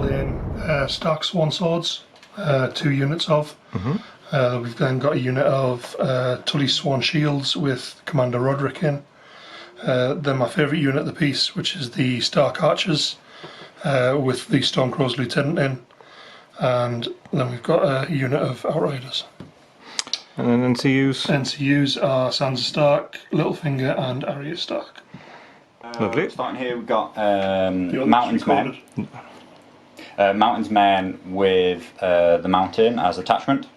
playing Stark Swan Swords, 2 units of. We've then got a unit of Tully Swan Shields with Commander Rodrik in. Then my favourite unit of the piece, which is the Stark Archers with the Stormcrow's Lieutenant in. And then we've got a unit of Outriders. And then NCUs? NCUs are Sansa Stark, Littlefinger and Arya Stark. Lovely. Starting here, we've got Mountains Men. Mountains Men with the Mountain as attachment.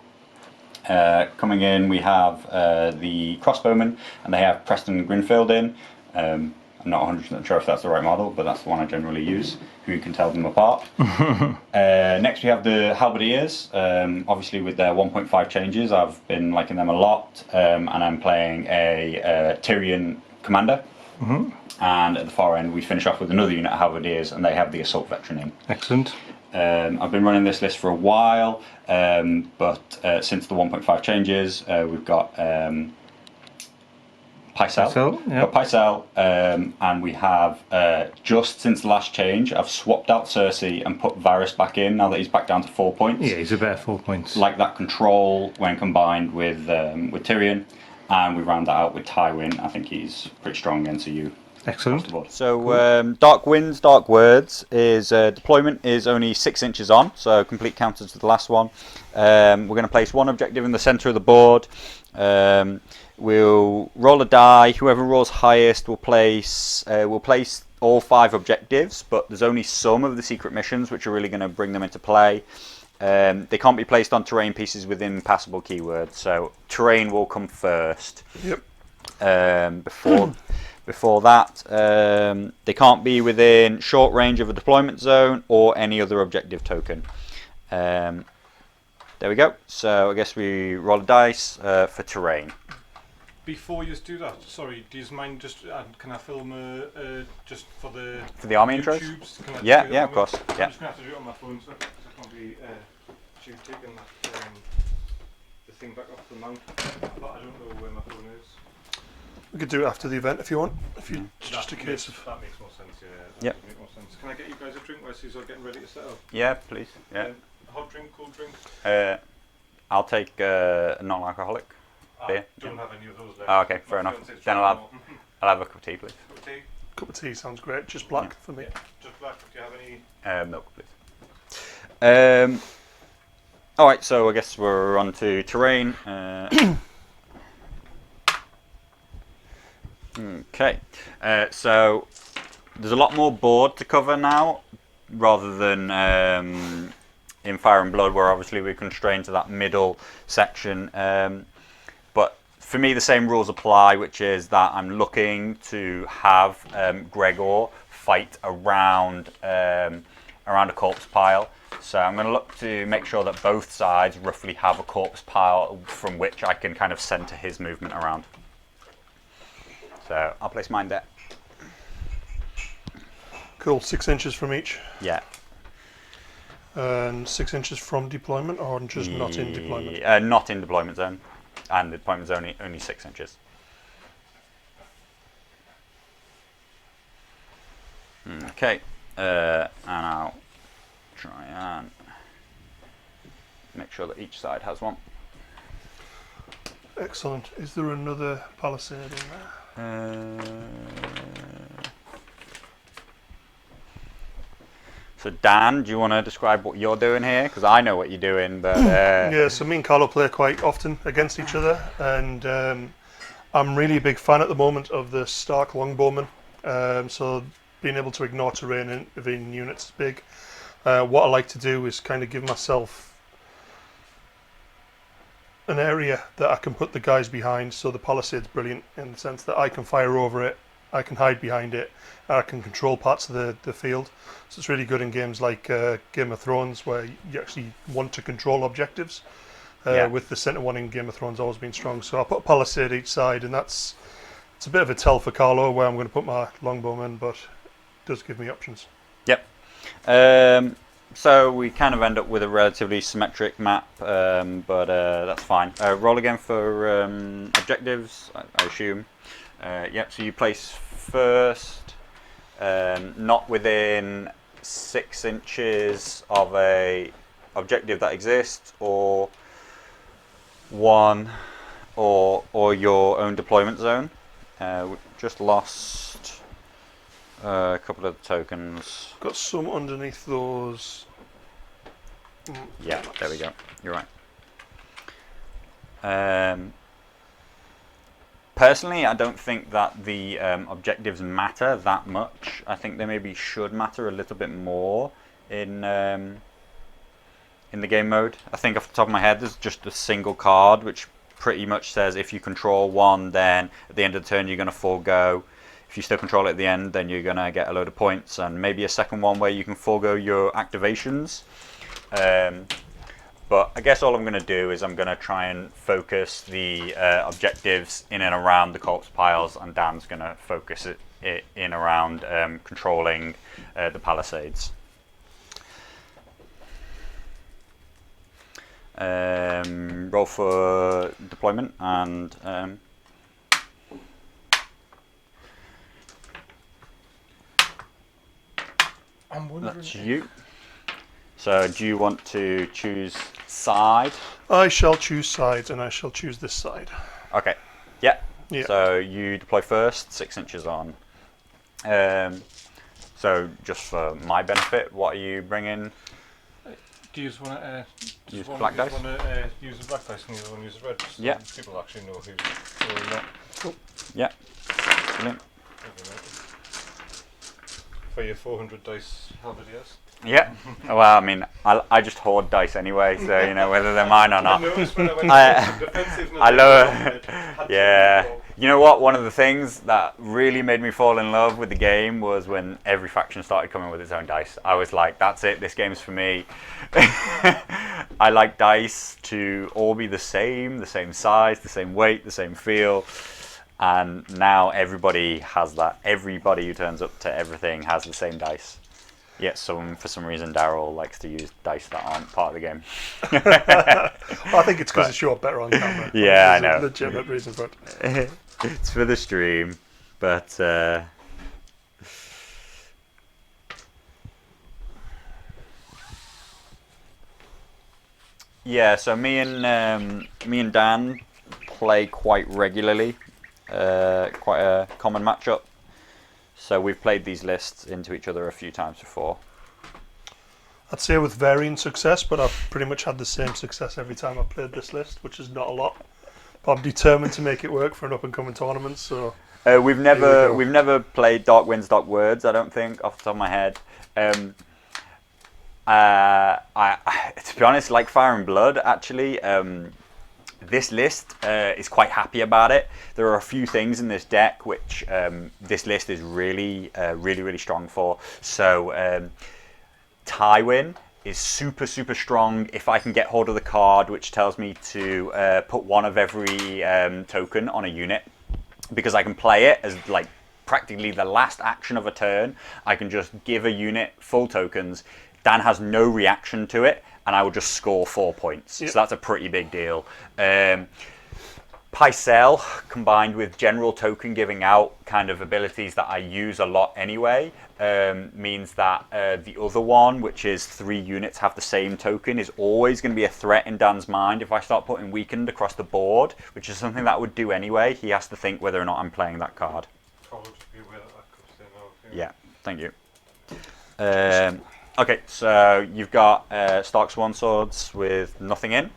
Coming in, we have the Crossbowmen, and they have Preston Grinfield in. I'm not 100% sure if that's the right model, but that's the one I generally use, who can tell them apart. Next we have the Halberdiers, obviously with their 1.5 changes. I've been liking them a lot, and I'm playing a Tyrion commander. And at the far end we finish off with another unit of Halberdiers, and they have the Assault Veteran in. Excellent. I've been running this list for a while, but since the 1.5 changes, we've got Pycelle. Yep. Pycelle, and we have just since the last change, I've swapped out Cersei and put Varys back in. Now that he's back down to 4 points. Yeah, he's a better 4 points. Like that control when combined with Tyrion, and we round that out with Tywin. I think he's pretty strong against you. Excellent. So Dark Winds, Dark Words is deployment is only 6 inches on, so complete counter to the last one. We're going to place one objective in the centre of the board. We'll roll a die. Whoever rolls highest will place all 5 objectives, but there's only some of the secret missions which are really going to bring them into play. They can't be placed on terrain pieces within passable keywords, so terrain will come first. Yep. Before that, they can't be within short range of a deployment zone or any other objective token. There we go. So I guess we roll a dice for terrain. Before you do that, sorry, do you mind just can I film just for the army intros? Yeah, of course. I'm just gonna have to do it on my phone, so I can't be taking that the thing back off the mount. But I don't know where my phone is. We could do it after the event if you want. Just a case of. That makes more sense. Yeah. Yep. Makes more sense. Can I get you guys a drink while you're getting ready to set up? Yeah, please. Yeah. Hot drink, cold drink. I'll take a non-alcoholic beer. I don't have any of those left. Oh, okay, fair enough. Then I'll have a cup of tea, please. Cup of tea? Cup of tea sounds great. Just black for me. Yeah, just black. Do you have any? Milk, please. Alright, so I guess we're on to terrain. Okay, so there's a lot more board to cover now, rather than in Fire and Blood, where obviously we're constrained to that middle section. But for me, the same rules apply, which is that I'm looking to have Gregor fight around a corpse pile. So I'm going to look to make sure that both sides roughly have a corpse pile from which I can kind of centre his movement around. So I'll place mine there. Cool, 6 inches from each. Yeah. And 6 inches from deployment, or just not in deployment? Not in deployment zone, and the deployment zone only 6 inches. Okay, and I'll try and make sure that each side has one. Excellent. Is there another palisade in there? So Dan, do you want to describe what you're doing here? Because I know what you're doing, but yeah. So me and Carlo play quite often against each other, and I'm really a big fan at the moment of the Stark Longbowman. So being able to ignore terrain in units is big. What I like to do is kind of give myself an area that I can put the guys behind. So the palisade's brilliant in the sense that I can fire over it, I can hide behind it, and I can control parts of the field. So it's really good in games like Game of Thrones, where you actually want to control objectives. With the centre one in Game of Thrones always been strong. So I put a palisade each side, and it's a bit of a tell for Carlo where I'm going to put my longbowman, but it does give me options. Yep. So we kind of end up with a relatively symmetric map, but that's fine. Roll again for objectives, I assume. Yep, so you place first, not within 6 inches of a objective that exists, or 1 or your own deployment zone. We just lost a couple of tokens. Got some underneath those. Yeah, there we go. You're right. Personally, I don't think that the objectives matter that much. I think they maybe should matter a little bit more in the game mode. I think off the top of my head, there's just a single card which pretty much says if you control 1, then at the end of the turn you're going to forego. If you still control it at the end, then you're going to get a load of points, and maybe a second one where you can forego your activations. But I guess all I'm going to do is I'm going to try and focus the objectives in and around the corpse piles, and Dan's going to focus it in around controlling the palisades. Roll for deployment, and I'm wondering. that's you. So do you want to choose side? I shall choose sides, and I shall choose this side. Okay. Yeah. Yeah. So you deploy first, 6 inches on. So just for my benefit, what are you bringing? Do you just want to Use black dice? use the black dice and the other one use the red? So Yeah. people actually know who's rolling that. Yeah. Brilliant. For your 400 dice halberdiers. Yeah. Well, I mean, I just hoard dice anyway, so you know whether they're mine or not. noticed when I went I- to defensive. I love. Yeah. You know what? One of the things that really made me fall in love with the game was when every faction started coming with its own dice. I was like, that's it. This game's for me. I like dice to all be the same size, the same weight, the same feel. And now everybody has that. Everybody who turns up to everything has the same dice. Yet for some reason, Daryl likes to use dice that aren't part of the game. I think it's because it's showed better on camera. Yeah, I There's a know. legitimate reason for it. It's for the stream, but yeah. So me and Dan play quite regularly. Quite a common matchup. So we've played these lists into each other a few times before. I'd say with varying success, but I've pretty much had the same success every time I've played this list, which is not a lot. But I'm determined to make it work for an up-and-coming tournament. So We've never played Dark Winds, Dark Words. I don't think off the top of my head. To be honest, like Fire and Blood, actually, this list is quite happy about it. There are a few things in this deck which this list is really strong for. So Tywin is super strong if I can get hold of the card which tells me to put one of every token on a unit, because I can play it as like practically the last action of a turn. I can just give a unit full tokens. Dan has no reaction to it, and I will just score 4 points. Yep. So that's a pretty big deal. Pycelle, combined with general token giving out kind of abilities that I use a lot anyway, means that the other one, which is 3 units have the same token, is always going to be a threat in Dan's mind. If I start putting weakened across the board, which is something that I would do anyway, he has to think whether or not I'm playing that card. Probably just be aware that comes in. Yeah, thank you. Okay, so you've got Stark Swan Swords with nothing in.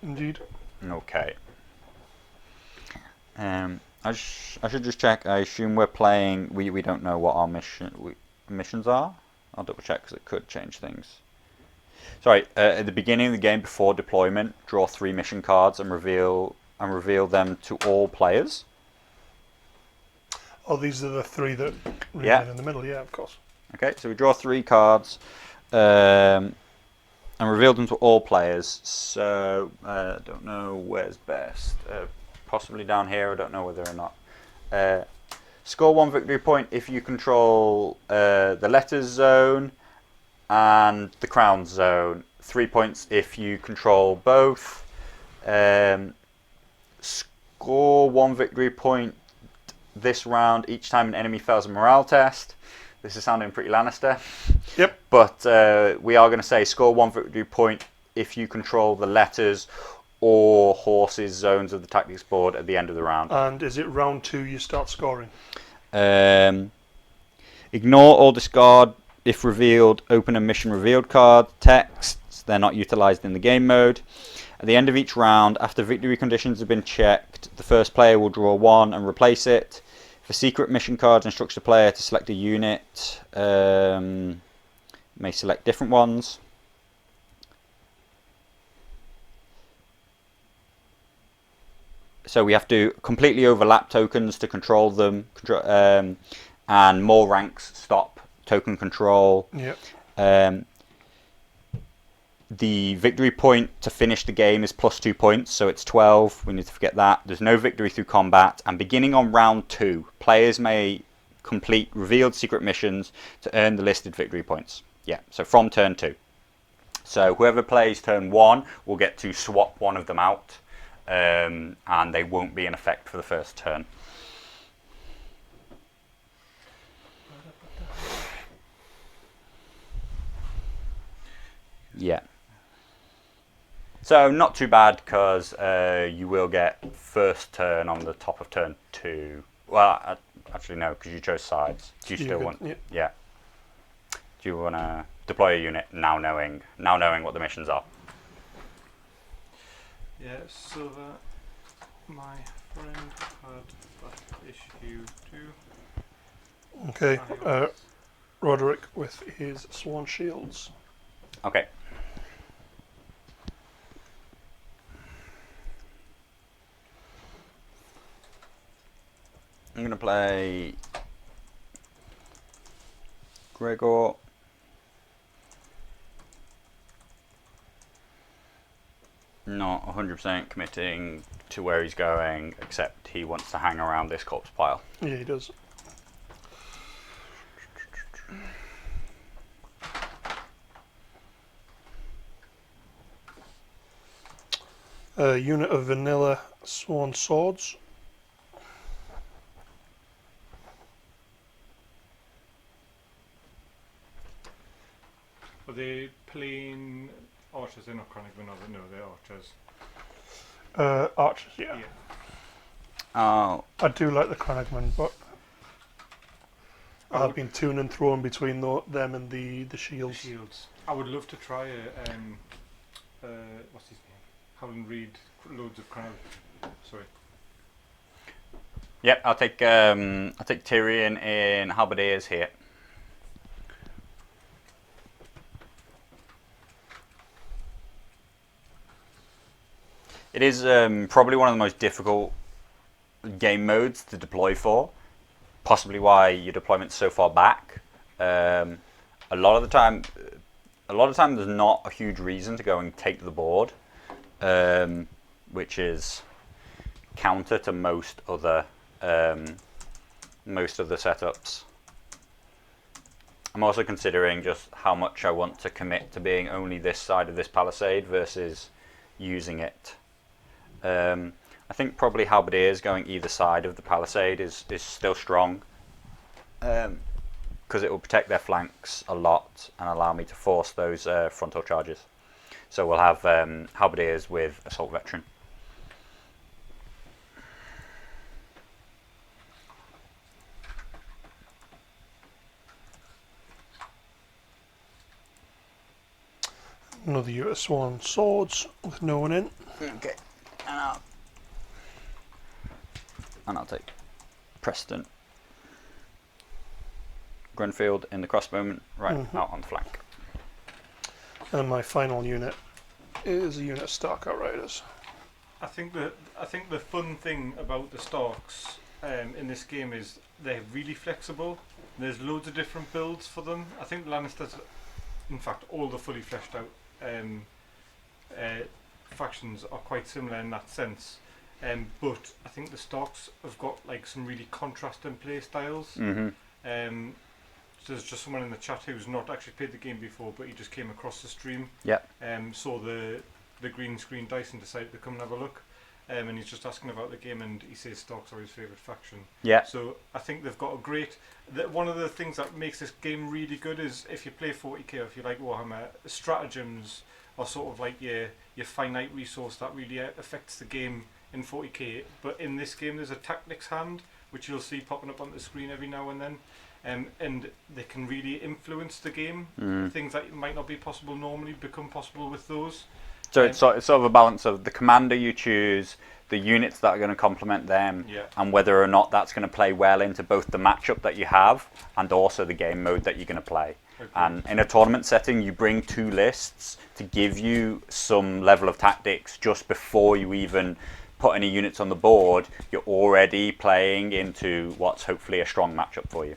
indeed. Okay. I should just check. I assume we're playing. We don't know what our missions are. I'll double check because it could change things. Sorry. At the beginning of the game, before deployment, draw 3 mission cards and reveal them to all players. Oh, these are the 3 that remain Yeah. in the middle. Yeah, of course. Okay, so we draw 3 cards and reveal them to all players. So I don't know where's best. Possibly down here. I don't know whether or not. Score 1 victory point if you control the letters zone and the crown zone. 3 points if you control both. Score 1 victory point this round each time an enemy fails a morale test. This is sounding pretty Lannister. Yep. But we are going to say score 1 victory point if you control the letters or horses zones of the tactics board at the end of the round. And is it round 2 you start scoring? Ignore or discard, if revealed, open a mission revealed card. Texts, they're not utilised in the game mode. At the end of each round, after victory conditions have been checked, the first player will draw 1 and replace it. For secret mission cards, instructs the player to select a unit. May select different ones. So we have to completely overlap tokens to control them, and more ranks stop token control. Yep. The victory point to finish the game is +2 points, so it's 12. We need to forget that. There's no victory through combat, and beginning on round 2, players may complete revealed secret missions to earn the listed victory points. Yeah, so from turn 2. So whoever plays turn 1 will get to swap one of them out, and they won't be in effect for the first turn. Yeah. So not too bad, because you will get first turn on the top of turn 2. Well, actually no, because you chose sides. Do you still want? Yeah. Yeah. Do you want to deploy a unit now knowing what the missions are? Yeah, so that my friend had that issue too. Okay. Rodrik with his swan shields. Okay. I'm going to play Gregor. Not 100% committing to where he's going, except he wants to hang around this corpse pile. Yeah, he does. A unit of vanilla swan swords. Are they plain archers? They're not chronic, but no, they're archers. Archers, yeah. Oh, I do like the Cranagman, but I've been to and throwing between them and the shields. Shields. I would love to try what's his name? Howland Reed. Loads of kind of. Sorry. yep. I'll take Tyrion in Halberdiers here. It is probably one of the most difficult game modes to deploy for. Possibly why your deployment's so far back. A lot of the time, there's not a huge reason to go and take the board, which is counter to most other setups. I'm also considering just how much I want to commit to being only this side of this palisade versus using it. I think probably Halberdiers going either side of the palisade is still strong, because it will protect their flanks a lot and allow me to force those frontal charges. So we'll have Halberdiers with Assault Veteran. Another unit of swan swords with no one in. Okay, and I'll take Preston. Grenfield in the crossbowman, right out on the flank. And my final unit is a unit of Stark Outriders. I think the fun thing about the Starks in this game is they're really flexible. There's loads of different builds for them. I think Lannisters, in fact, all the fully fleshed out factions are quite similar in that sense. But I think the Starks have got like some really contrasting play styles. So there's just someone in the chat who's not actually played the game before, but he just came across the stream. Yeah. Saw the green screen dice and decided to come and have a look. and he's just asking about the game, and he says Starks are his favourite faction. Yeah. So I think they've got a great. One of the things that makes this game really good is if you play 40k or if you like Warhammer, stratagems are sort of like your finite resource that really affects the game in 40k. But in this game, there's a tactics hand which you'll see popping up on the screen every now and then. And they can really influence the game. Things that might not be possible normally become possible with those. So it's sort of a balance of the commander you choose, the units that are going to complement them, and whether or not that's going to play well into both the matchup that you have and also the game mode that you're going to play. Okay. And in a tournament setting, you bring 2 lists to give you some level of tactics just before you even put any units on the board. You're already playing into what's hopefully a strong matchup for you.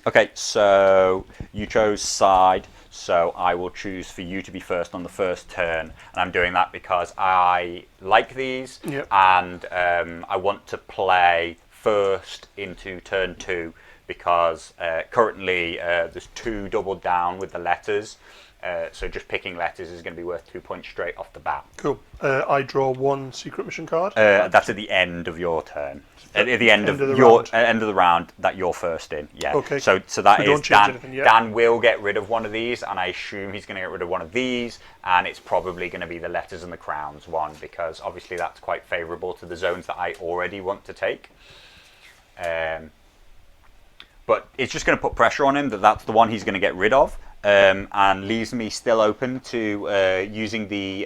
Okay, so you chose side, so I will choose for you to be first on the first turn, and I'm doing that because I like these, and I want to play first into turn 2 because currently there's 2 doubled down with the letters, so just picking letters is going to be worth 2 points straight off the bat. Cool. I draw 1 secret mission card. That's at the end of your turn. At the end of the round that you're first in. Yeah. Okay. So that is Dan. Yeah. Dan will get rid of one of these, and I assume he's going to get rid of one of these, and it's probably going to be the letters and the crowns one because obviously that's quite favourable to the zones that I already want to take. But it's just going to put pressure on him that's the one he's going to get rid of. And leaves me still open to using the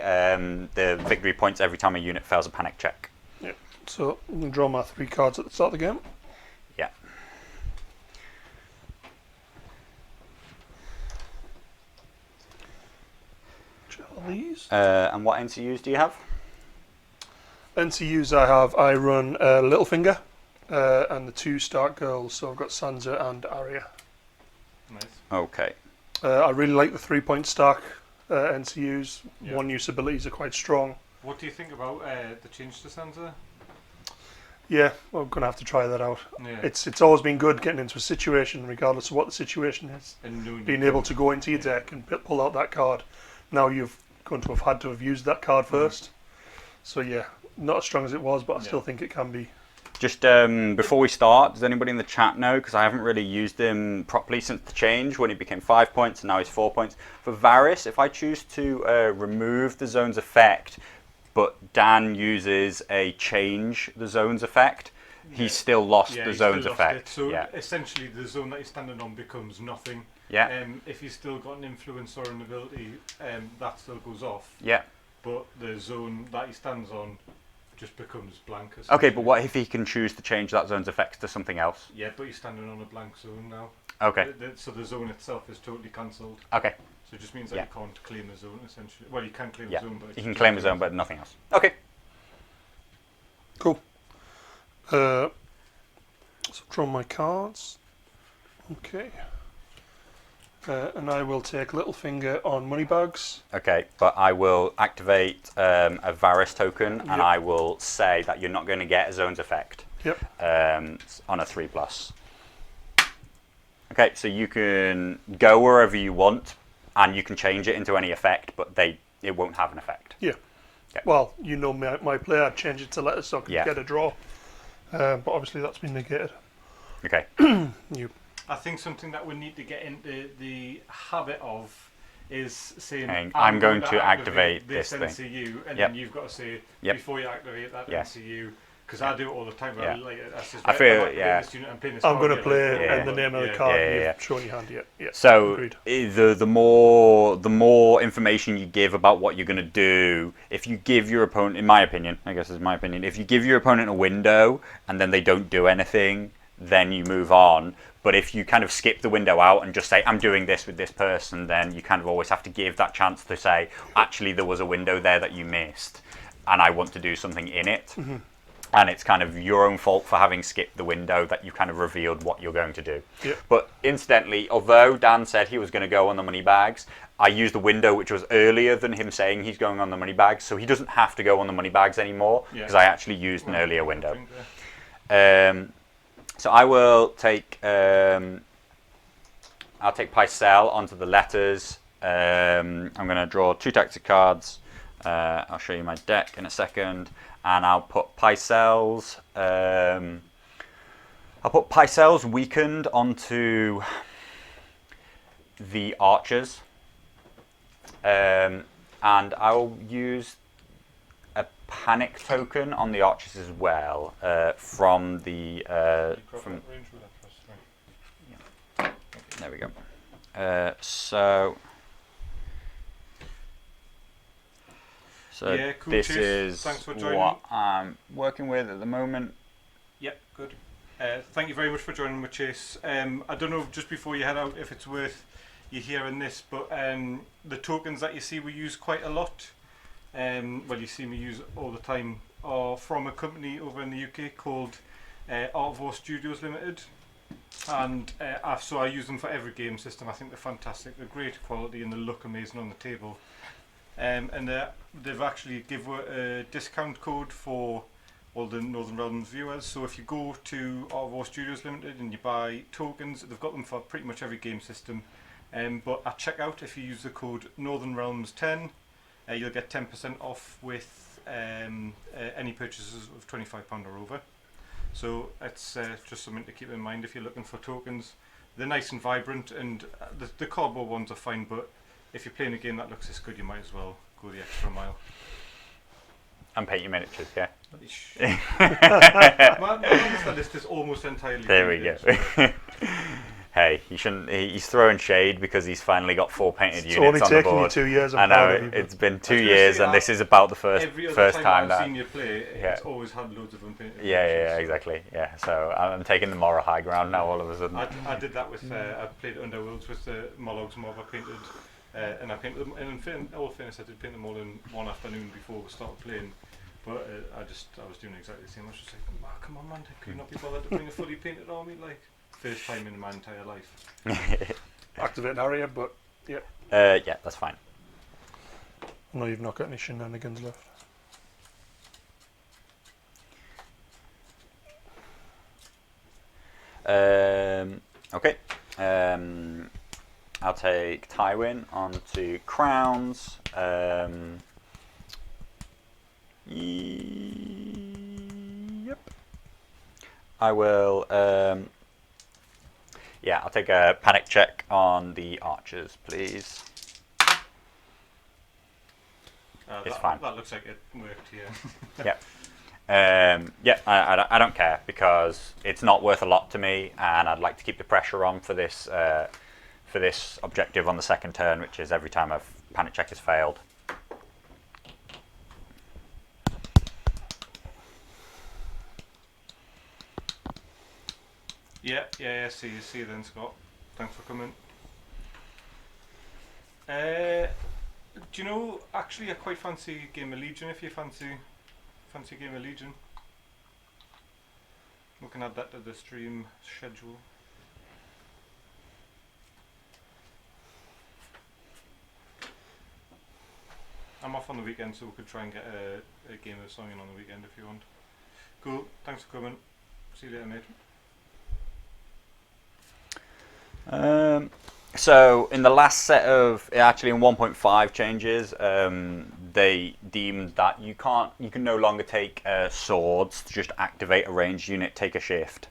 victory points every time a unit fails a panic check. Yeah. So I'm going to draw my 3 cards at the start of the game. Yeah. These. And what NCUs do you have? NCUs I run Littlefinger and the 2 Stark girls. So I've got Sansa and Arya. Nice. Okay. I really like the 3-point Stark NCUs. One use abilities are quite strong. What do you think about the change to Sansa? Yeah, well, I'm going to have to try that out. Yeah. It's always been good getting into a situation, regardless of what the situation is. And being able to go into your deck and pull out that card. Now you're going to have used that card first. So yeah, not as strong as it was, but I still think it can be. Just before we start, does anybody in the chat know? Because I haven't really used him properly since the change when he became 5 points and now he's 4 points. For Varys, if I choose to remove the zone's effect, but Dan uses a change the zone's effect, he's still lost the zone's effect. So essentially the zone that he's standing on becomes nothing. Yeah. If he's still got an influence or an ability, that still goes off. Yeah. But the zone that he stands on just becomes blank. Okay, but what if he can choose to change that zone's effects to something else? Yeah, but he's standing on a blank zone now. Okay. So the zone itself is totally cancelled. Okay. So it just means that you can't claim a zone, essentially. Well, you can claim a zone, but... You can claim a zone, but nothing else. Okay. Cool. So draw my cards. Okay. And I will take Littlefinger on Moneybags. Okay, but I will activate a Varys token, and I will say that you're not going to get a zone's effect. Yep. On a 3+. Okay, so you can go wherever you want, and you can change it into any effect, but it won't have an effect. Yeah. Okay. Well, you know my play, I'd change it to letters so I could get a draw. But obviously that's been negated. Okay. I think something that we need to get into the habit of is saying, I'm going to activate this NCU, thing. and then you've got to say, before you activate that NCU, because I do it all the time. I feel, I'm going to play and the name of the card you've shown your hand yet. Yeah. So the more information you give about what you're going to do, if you give your opponent, in my opinion, if you give your opponent a window and then they don't do anything, then you move on. But if you kind of skip the window out and just say, I'm doing this with this person, then you kind of always have to give that chance to say, actually, there was a window there that you missed, and I want to do something in it. Mm-hmm. And it's kind of your own fault for having skipped the window that you kind of revealed what you're going to do. Yep. But incidentally, although Dan said he was going to go on the money bags, I used the window which was earlier than him saying he's going on the money bags, so he doesn't have to go on the money bags anymore, because I actually used an earlier window. So I will take I'll take Pycelle onto the letters. I'm going to draw 2 tactic cards, I'll show you my deck in a second, and I'll put Pycelle's. I'll put Pycelle's weakened onto the archers, and I'll use a panic token on the archers as well from the from. There we go. So yeah, cool. this Cheers. is Thanks for joining. what I'm working with at the moment. Yep, good. Thank you very much for joining me, Chase. I don't know, just before you head out, if it's worth you hearing this, but the tokens that you see we use quite a lot, well, you see me use all the time, are from a company over in the UK called Art of War Studios Limited. And so I use them for every game system. I think they're fantastic. They're great quality and they look amazing on the table. And they've actually given a discount code for all the Northern Realms viewers. So if you go to Art of War Studios Limited and you buy tokens, they've got them for pretty much every game system. But at checkout, if you use the code Northern Realms 10, you'll get 10% off with any purchases of £25 or over. So it's just something to keep in mind if you're looking for tokens. They're nice and vibrant, and the cardboard ones are fine, but if you're playing a game that looks this good, you might as well go the extra mile. And paint your miniatures, yeah. my Lannister list is almost entirely There we painted, go. so. Hey, you shouldn't. He's throwing shade because he's finally got 4 painted It's units only on the taken you board. 2 years. I know it's been 2 years, and this is about the first time I've that. seen you play, it's always had loads of unpainted. Yeah, exactly. Yeah, so I'm taking the moral high ground now. All of a sudden. I did that with. I played Underworlds with the Mologs mob. I painted, and I painted them. And in all fairness, I did paint them all in one afternoon before we started playing. But I was doing exactly the same. I was just like, come on, man, could you not be bothered to bring a fully painted army? Like, first time in my entire life. Activate an area, but yeah. Yeah, that's fine. I know you've not got any shenanigans left. Okay. I'll take Tywin onto crowns. Yep. I will. Yeah, I'll take a panic check on the archers, please. It's fine. That looks like it worked, yeah. Yeah, I don't care because it's not worth a lot to me, and I'd like to keep the pressure on for this objective on the second turn, which is every time a panic check has failed. Yeah. See you then, Scott. Thanks for coming. Do you know? Actually, I quite fancy Game of Legion. If you fancy Game of Legion, we can add that to the stream schedule. I'm off on the weekend, so we could try and get a game of song in on the weekend if you want. Cool. Thanks for coming. See you later, mate. So in the last set of, actually in 1.5 changes, they deemed that you can no longer take swords to just activate a ranged unit, take a shift,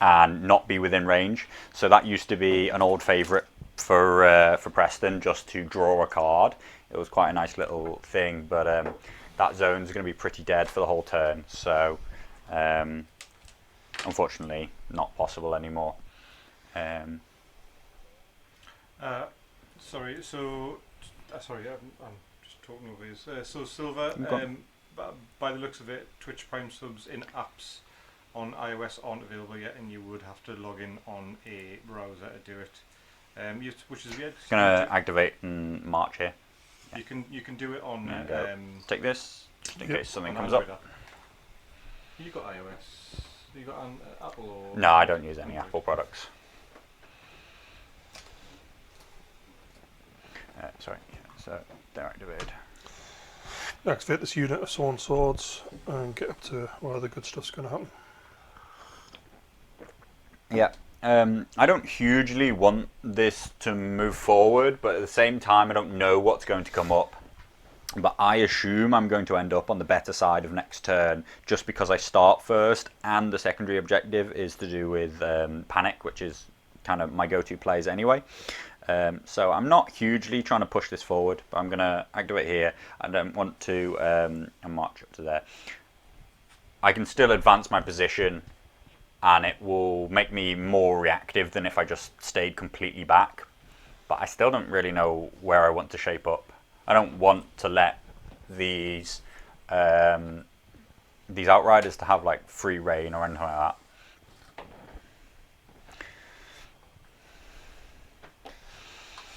and not be within range. So that used to be an old favourite for Preston, just to draw a card. It was quite a nice little thing, but that zone's going to be pretty dead for the whole turn. So unfortunately, not possible anymore. Sorry, I'm just talking over his. So Silver, by the looks of it, Twitch Prime subs in apps on iOS aren't available yet, and you would have to log in on a browser to do it. Which is weird. It's gonna activate in March here. Yeah. You can do it on. Take this just in case something comes Android up. app. You got iOS? You got an Apple or? No, I don't use any Apple products. Sorry, so they're activated. Activate this unit of sworn swords and get up to where the good stuff's going to happen. Yeah. I don't hugely want this to move forward, but at the same time, I don't know what's going to come up. but I assume I'm going to end up on the better side of next turn just because I start first, and the secondary objective is to do with panic, which is kind of my go-to plays anyway. So I'm not hugely trying to push this forward, but I'm going to activate here. I don't want to march up to there. I can still advance my position, and it will make me more reactive than if I just stayed completely back. But I still don't really know where I want to shape up. I don't want to let these outriders to have like free reign or anything like that.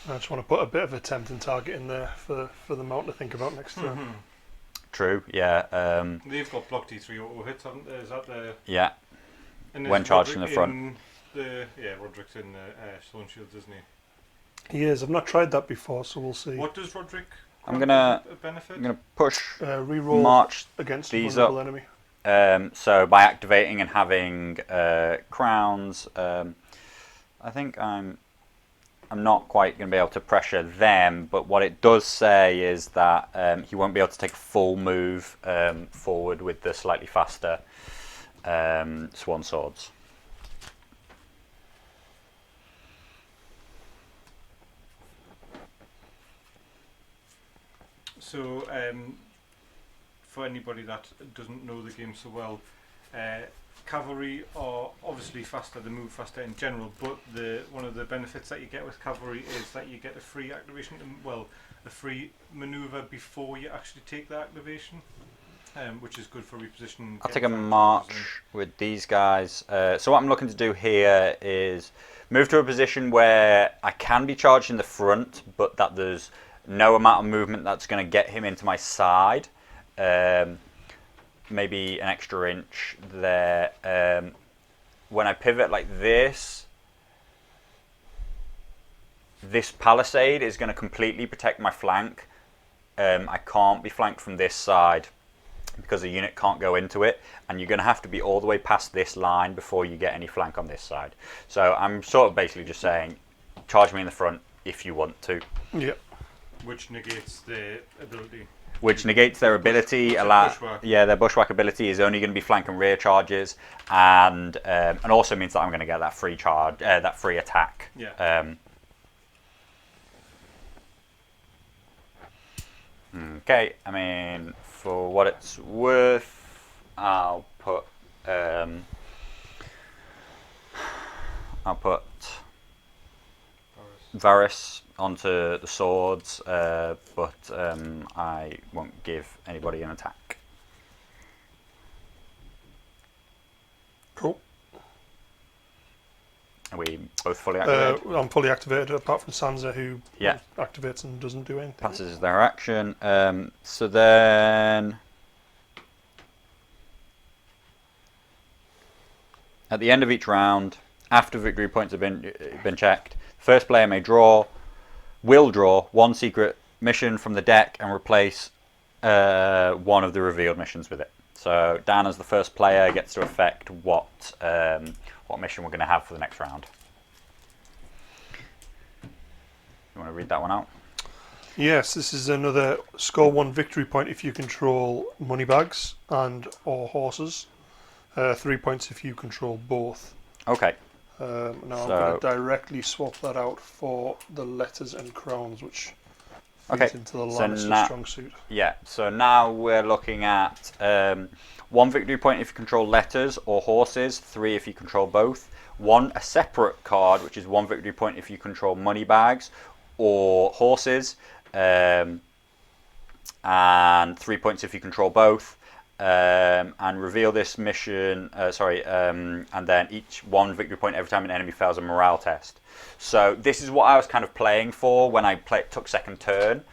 I just want to put a bit of a tempting target in there for the mount to think about next turn. True, yeah. They've got block D3 auto hits, haven't they? Is that the... Yeah. And When is charged in Rodrik the front. Rodrik's in the Stone Shields, isn't he? He is. I've not tried that before, so we'll see. What does Rodrik I'm grant gonna as a benefit? I'm gonna push Reroll march against a these vulnerable up. enemy. So by activating and having crowns, I think I'm not quite going to be able to pressure them. But what it does say is that he won't be able to take a full move forward with the slightly faster swan swords. So, for anybody that doesn't know the game so well, cavalry are obviously faster, they move faster in general, but one of the benefits that you get with cavalry is that you get a free activation, a free maneuver before you actually take the activation, which is good for repositioning. I'll take a march with these guys. So what I'm looking to do here is move to a position where I can be charged in the front, but that there's no amount of movement that's going to get him into my side. Maybe an extra inch there. When I pivot like this palisade is going to completely protect my flank. I can't be flanked from this side because the unit can't go into it, and you're going to have to be all the way past this line before you get any flank on this side. So I'm sort of basically just saying, charge me in the front if you want to. Yep. Which negates the ability. Which negates their ability. Bushwhack. Yeah, their bushwhack ability is only going to be flank and rear charges, and also means that I'm going to get that free charge, that free attack. Yeah. Okay, I mean, for what it's worth, I'll put Varys onto the swords, but I won't give anybody an attack. Cool. Are we both fully activated? I'm fully activated, apart from Sansa, who Yeah. activates and doesn't do anything. Passes their action. So then, at the end of each round, after victory points have been checked, first player will draw one secret mission from the deck and replace one of the revealed missions with it. So Dan, as the first player, gets to affect what mission we're going to have for the next round. You want to read that one out? Yes, this is another score 1 victory point if you control money bags and or horses. 3 points if you control both. Okay. Now I'm going to directly swap that out for the letters and crowns, which feeds into the Lannister strong suit. Yeah, so now we're looking at 1 victory point if you control letters or horses, 3 if you control both. A separate card, which is 1 victory point if you control money bags or horses, and 3 points if you control both. And reveal this mission, and then each 1 victory point every time an enemy fails a morale test. So this is what I was kind of playing for when I took second turn.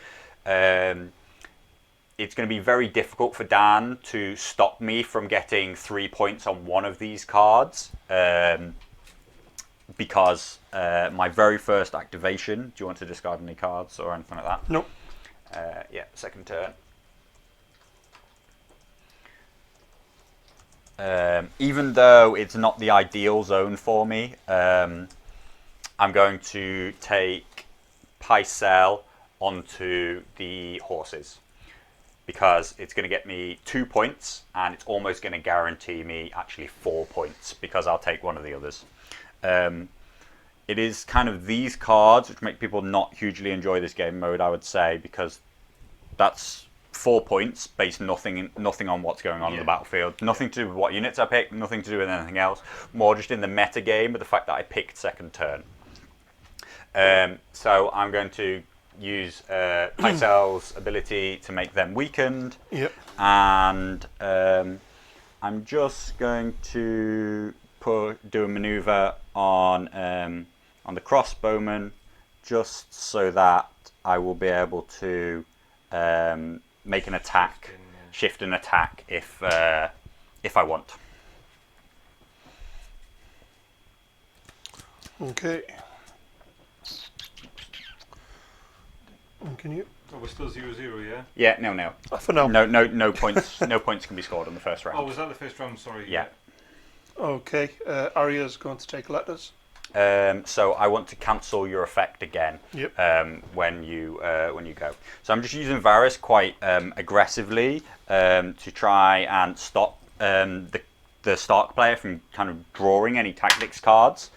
It's going to be very difficult for Dan to stop me from getting 3 points on one of these cards, because my very first activation. Do you want to discard any cards or anything like that? Nope. Yeah, second turn. Even though it's not the ideal zone for me, I'm going to take Pycelle onto the horses. because it's going to get me 2 points, and it's almost going to guarantee me actually 4 points because I'll take one of the others. It is kind of these cards which make people not hugely enjoy this game mode, I would say, because that's 4 points based nothing on what's going on in the battlefield. Nothing to do with what units I picked, nothing to do with anything else. More just in the meta game with the fact that I picked second turn. So I'm going to use Pycelle's ability to make them weakened. Yep. And I'm just going to do a maneuver on the crossbowman, just so that I will be able to make an attack, shift an attack if I want. Okay. And can you? Oh, we're still 0-0, yeah? Yeah, no. For now. No points. No points can be scored on the first round. Oh, was that the first round? Sorry. Yeah. Okay. Arya's going to take letters. So I want to cancel your effect again. Yep. When you go. So I'm just using Varys quite aggressively to try and stop the Stark player from kind of drawing any tactics cards.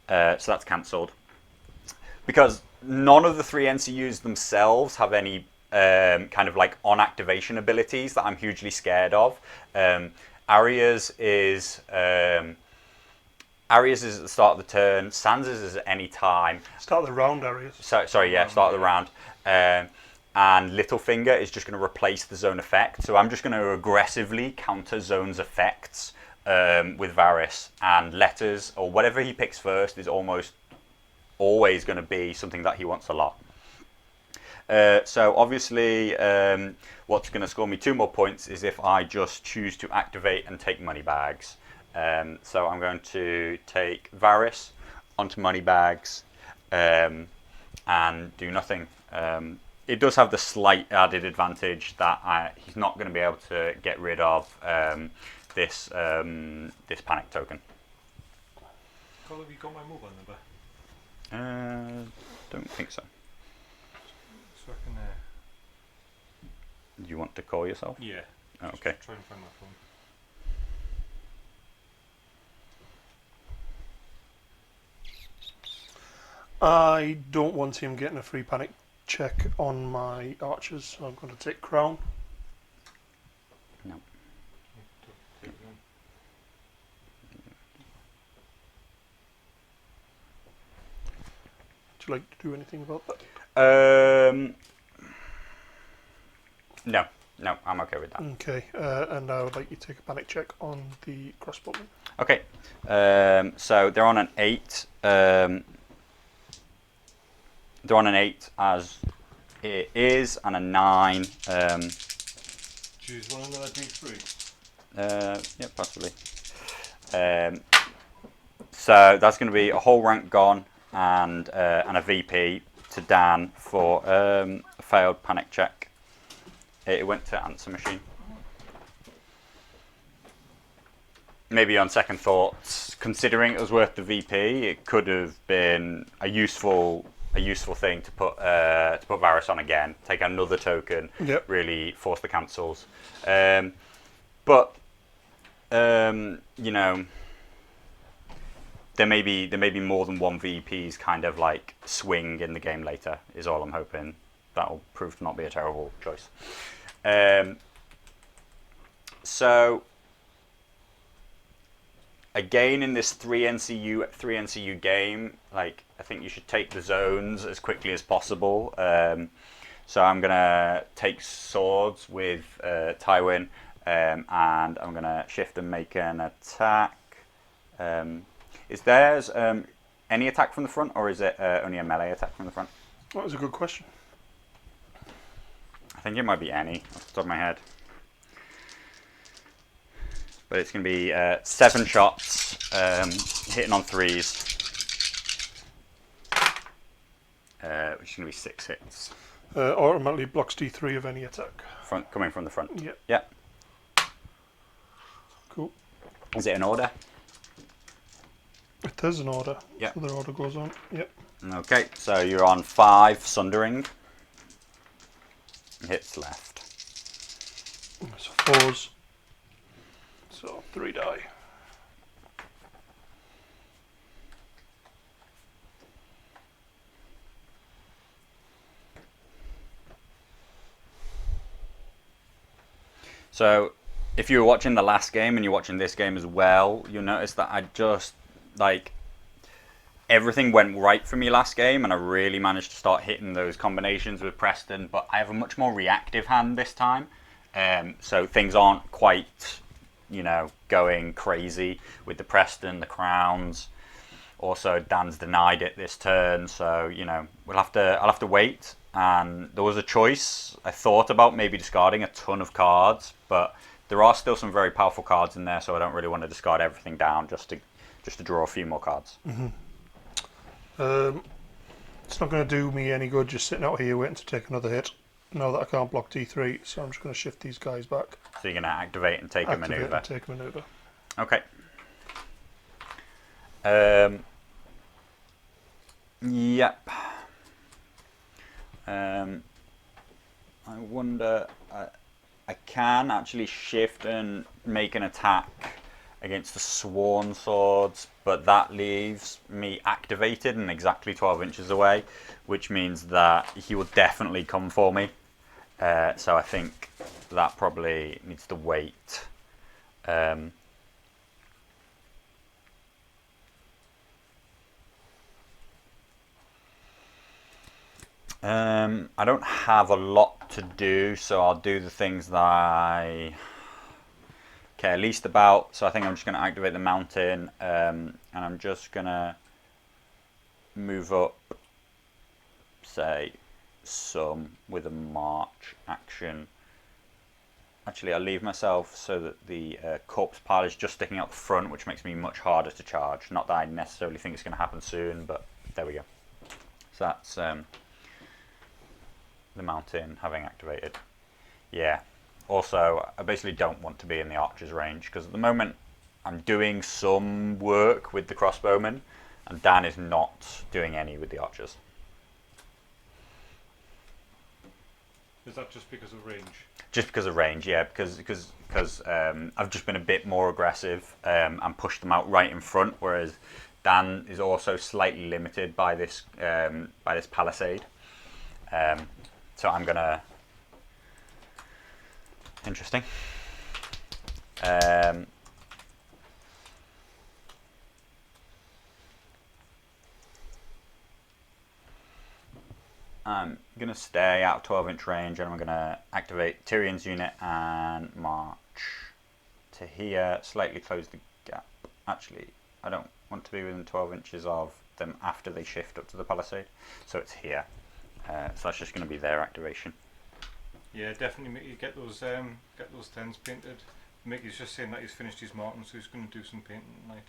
So that's cancelled. Because none of the 3 NCUs themselves have any kind of like on activation abilities that I'm hugely scared of. Arya's is at the start of the turn. Sansa's is at any time. Start of the round, Arya's. Start of the round. And Littlefinger is just going to replace the zone effect. So I'm just going to aggressively counter zone's effects with Varys. And letters, or whatever he picks first, is almost always going to be something that he wants a lot. So obviously, what's going to score me 2 more points is if I just choose to activate and take money bags. So I'm going to take Varys onto money bags and do nothing. It does have the slight added advantage that he's not going to be able to get rid of this panic token. Carlo, have you got my mobile number? Don't think so. So I can. Do you want to call yourself? Yeah. Oh, okay. Try and find my phone. I don't want him getting a free panic check on my archers, so I'm going to take Crown. No. Take it then. Would you like to do anything about that? No, I'm okay with that. Okay, and I would like you to take a panic check on the crossbowman. Okay, so they're on an 8. They're on an 8 as it is, and a 9. Choose one another D3. Yeah, possibly. So that's going to be a whole rank gone and a VP to Dan for a failed panic check. It went to answer machine. Maybe on second thoughts, considering it was worth the VP, it could have been a useful thing to put Varys on again, take another token, Yep. really force the cancels. But you know, there may be more than one VP's kind of like swing in the game later. Is all I'm hoping. That'll prove to not be a terrible choice. So again, in this 3 NCU game, like I think you should take the zones as quickly as possible. So I'm gonna take swords with Tywin, and I'm gonna shift and make an attack. Is theirs any attack from the front, or is it only a melee attack from the front? That was a good question. I think it might be any off the top of my head. But it's going to be 7 shots, hitting on 3s, which is going to be 6 hits. Automatically blocks D3 of any attack. Coming from the front. Yep. Yeah. Cool. Is it an order? It is an order. Yep. So the order goes on. Yep. Okay, so you're on 5 sundering. Hits left. So 4s. So 3 die. So, if you were watching the last game and you're watching this game as well, you'll notice that I just, like, everything went right for me last game and I really managed to start hitting those combinations with Preston, but I have a much more reactive hand this time. So things aren't quite, going crazy with the Preston, the Crowns. Also, Dan's denied it this turn, so, I'll have to wait. And there was a choice. I thought about maybe discarding a ton of cards, but there are still some very powerful cards in there, so I don't really want to discard everything down just to draw a few more cards. It's not going to do me any good just sitting out here waiting to take another hit. Now that I can't block D3, so I'm just going to shift these guys back. So you're going to activate and take a maneuver. And take a maneuver. Okay. Yep. I wonder. I can actually shift and make an attack against the Sworn Swords, but that leaves me activated and exactly 12 inches away, which means that he will definitely come for me. So I think that probably needs to wait. I don't have a lot to do, so I'll do the things that I care least about. So I think I'm just going to activate the mountain, and I'm just going to move up, say, some with a march action. Actually, I'll leave myself so that the corpse pile is just sticking out the front, which makes me much harder to charge. Not that I necessarily think it's going to happen soon, but there we go. So that's the mountain having activated. Yeah. Also, I basically don't want to be in the archer's range, because at the moment I'm doing some work with the crossbowmen, and Dan is not doing any with the archers. Is that just because of range? Just because of range, yeah. Because I've just been a bit more aggressive and pushed them out right in front, whereas Dan is also slightly limited by this palisade. So I'm gonna. Interesting. I'm going to stay out of 12-inch range, and I'm going to activate Tyrion's unit and march to here, slightly close the gap. Actually, I don't want to be within 12 inches of them after they shift up to the palisade, so it's here. So that's just going to be their activation. Yeah, definitely make you get those 10s painted. Mickey's just saying that he's finished his Martin, so he's going to do some painting tonight.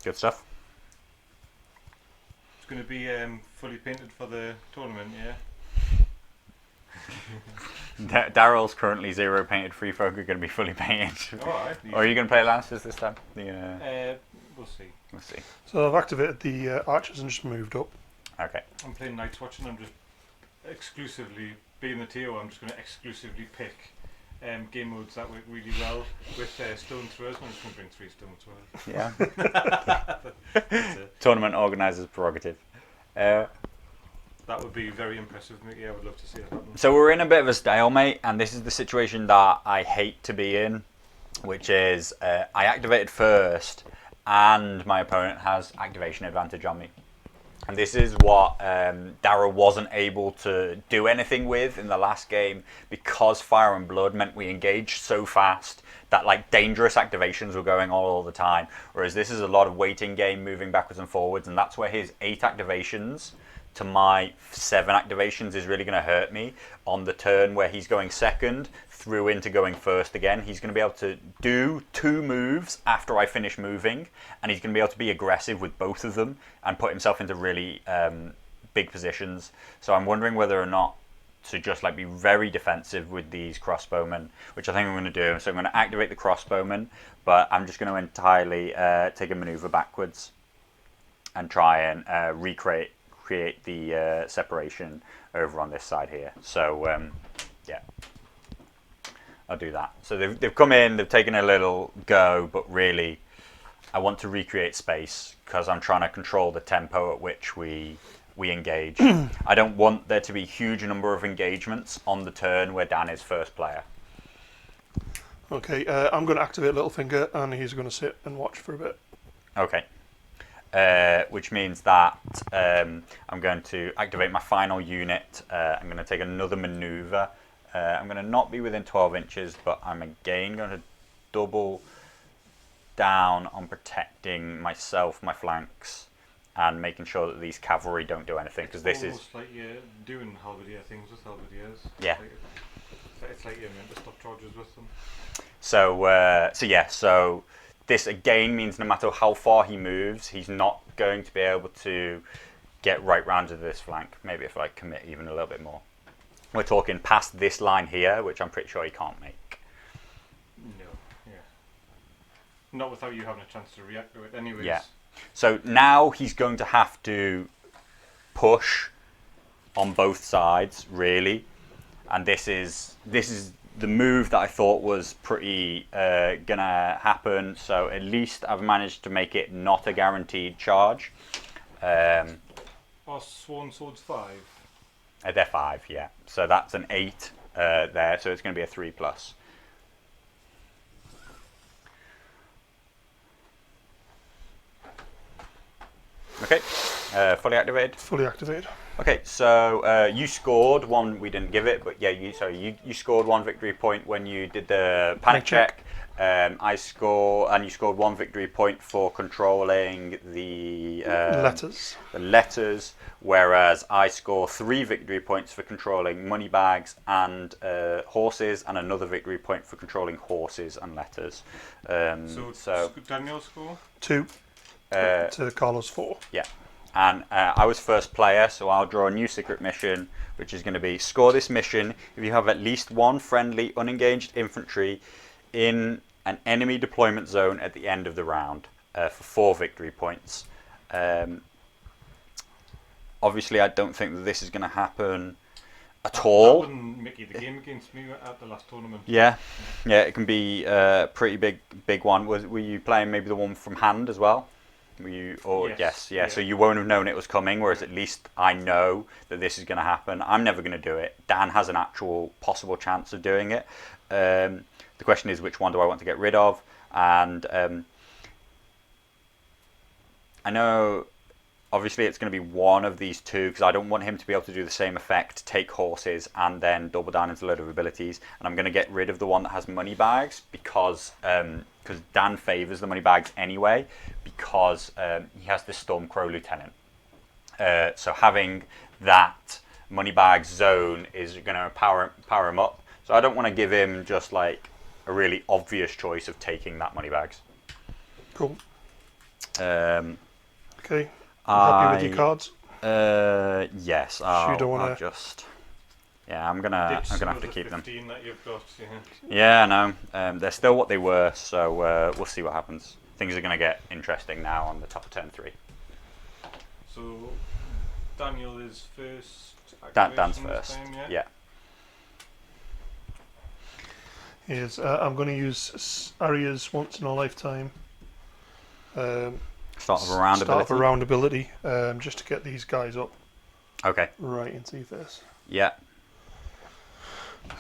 Good stuff. It's going to be fully painted for the tournament, yeah? Daryl's currently 0 painted. Free folk are going to be fully painted. Alright. Or are you going to play Lannisters this time? We'll see. We'll see. So I've activated the archers and just moved up. Okay. I'm playing Night's Watch, and I'm just exclusively, being the TO, I'm just going to exclusively pick game modes that work really well with stone throwers. I'm just going to bring 3 stone throwers. Yeah. Tournament organizer's prerogative. That would be very impressive, Mickey. I would love to see that happen. So we're in a bit of a stalemate, and this is the situation that I hate to be in, which is I activated first, and my opponent has activation advantage on me. And this is what Daryl wasn't able to do anything with in the last game, because Fire and Blood meant we engaged so fast that like dangerous activations were going on all the time. Whereas this is a lot of waiting game, moving backwards and forwards, and that's where his 8 activations to my 7 activations is really going to hurt me on the turn where he's going second through into going first again. He's going to be able to do 2 moves after I finish moving, and he's going to be able to be aggressive with both of them and put himself into really big positions. So I'm wondering whether or not to just like be very defensive with these crossbowmen, which I think I'm going to do. So I'm going to activate the crossbowmen, but I'm just going to entirely take a maneuver backwards and try and create the separation over on this side here. So yeah, I'll do that. So they've come in, they've taken a little go, but really, I want to recreate space because I'm trying to control the tempo at which we engage. I don't want there to be a huge number of engagements on the turn where Dan is first player. Okay, I'm going to activate Littlefinger, and he's going to sit and watch for a bit. Okay. Which means that I'm going to activate my final unit. I'm going to take another maneuver. I'm going to not be within 12 inches, but I'm again going to double down on protecting myself, my flanks, and making sure that these cavalry don't do anything. Because this is almost like you're doing halberdier things with halberdiers. Yeah. It's like you're meant to stop charges with them. So this again means no matter how far he moves, he's not going to be able to get right round to this flank. Maybe if I commit even a little bit more. We're talking past this line here, which I'm pretty sure he can't make. No, yeah. Not without you having a chance to react to it anyways. Yeah. So now he's going to have to push on both sides, really. And this is the move that I thought was pretty gonna happen. So at least I've managed to make it not a guaranteed charge. Are Sworn Swords 5? They're 5, yeah. So that's an 8 there. So it's going to be a 3+. Okay, fully activated. Fully activated. Okay, so you scored one. We didn't give it, but yeah, you scored 1 victory point when you did the panic check. You scored 1 victory point for controlling the letters. Whereas I score 3 victory points for controlling money bags and horses, and another victory point for controlling horses and letters. So Daniel score 2 to Carlo's 4. Yeah. And I was first player, so I'll draw a new secret mission, which is going to be score this mission if you have at least 1 friendly unengaged infantry in an enemy deployment zone at the end of the round for 4 victory points. Obviously, I don't think that this is going to happen at all. That wouldn't make the game against me at the last tournament. Yeah, it can be a pretty big one. Were you playing maybe the one from hand as well? Were you? Or yes. So you won't have known it was coming. Whereas at least I know that this is going to happen. I'm never going to do it. Dan has an actual possible chance of doing it. The question is, which one do I want to get rid of? And I know. Obviously, it's going to be one of these two because I don't want him to be able to do the same effect, take horses, and then double down into a load of abilities. And I'm going to get rid of the one that has money bags because Dan favours the money bags anyway because he has the Stormcrow Lieutenant. So having that money bag zone is going to power him up. So I don't want to give him just like a really obvious choice of taking that money bags. Cool. Okay. Happy with your cards? Yes. I'm gonna have to keep them. That you've got, Yeah, no. They're still what they were, so we'll see what happens. Things are gonna get interesting now on the top of turn 3. So Daniel is first. Dan's first. Time, yeah. I'm going to use Arya's once in a lifetime. Start of a round ability. Just to get these guys up. Okay. Right into your face. Yeah.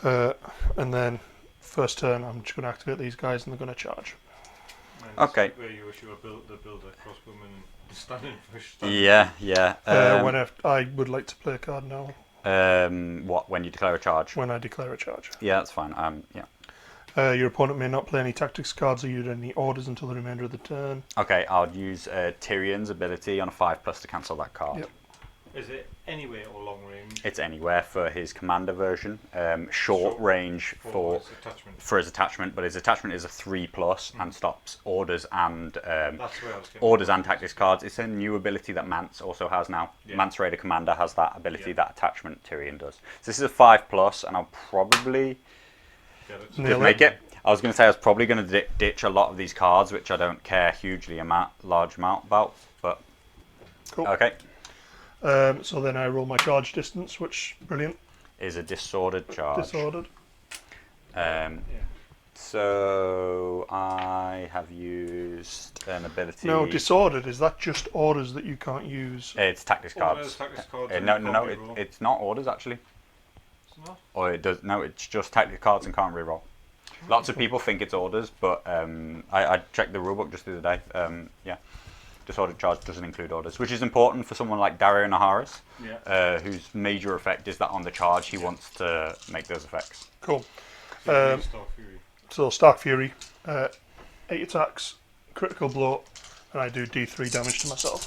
And then first turn, I'm just going to activate these guys, and they're going to charge. Okay. Where you wish you were the builder crossbowman standing push. Yeah. When I would like to play a card now. When you declare a charge? When I declare a charge. Yeah, that's fine. Yeah. Your opponent may not play any tactics cards or use any orders until the remainder of the turn. Okay, I'll use Tyrion's ability on a 5+ to cancel that card. Yep. Is it anywhere or long range? It's anywhere for his commander version. Short range for his attachment, but his attachment is a 3+ and stops orders and tactics cards. It's a new ability that Mance also has now. Yeah. Mance Raider Commander has that ability, that attachment Tyrion does. So this is a 5+, and I'll probably make it. I was going to say I was probably going to ditch a lot of these cards, which I don't care hugely large amount about. But cool. Okay. So then I roll my charge distance, which brilliant is a disordered charge. Disordered. So I have used an ability. No, disordered. Is that just orders that you can't use? It's tactics Orders, cards. tactics cards. No. It's not orders actually. It's not. Or it does. No, it's just tactics cards and can't reroll. Lots of people think it's orders, but I checked the rulebook just the other day. Yeah, disordered charge doesn't include orders, which is important for someone like Tyrion Naharis, whose major effect is that on the charge he wants to make those effects. Cool. Stark Fury. So Stark Fury, 8 attacks, critical blow, and I do D3 damage to myself.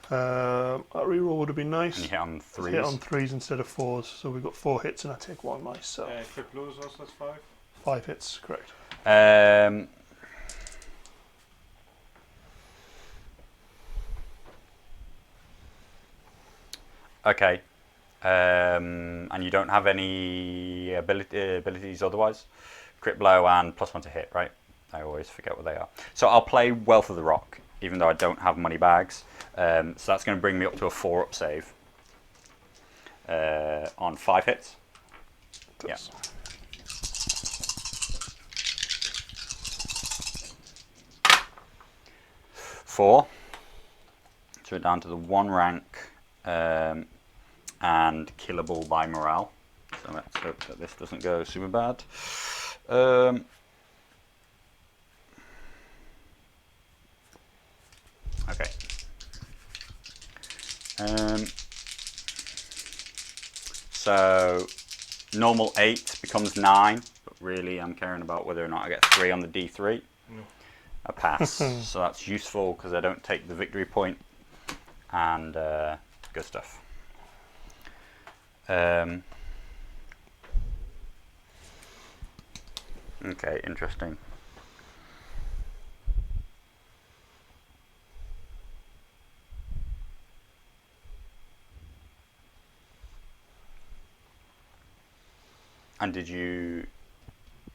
That reroll would have been nice. And you hit on 3s. Hit on 3s instead of 4s, so we've got 4 hits and I take 1 myself. Crit blows also, that's 5. 5 hits, correct. Okay. And you don't have any abilities otherwise? Crit blow and +1 to hit, right? I always forget what they are. So I'll play Wealth of the Rock, even though I don't have money bags. So that's going to bring me up to a 4-up save on 5 hits. Yeah. 4. So we're down to the 1 rank. And killable by morale. So let's hope that this doesn't go super bad. Okay. So normal 8 becomes 9, but really I'm caring about whether or not I get 3 on the D3. No. A pass. So that's useful because I don't take the victory point. And good stuff. Okay, interesting. And did you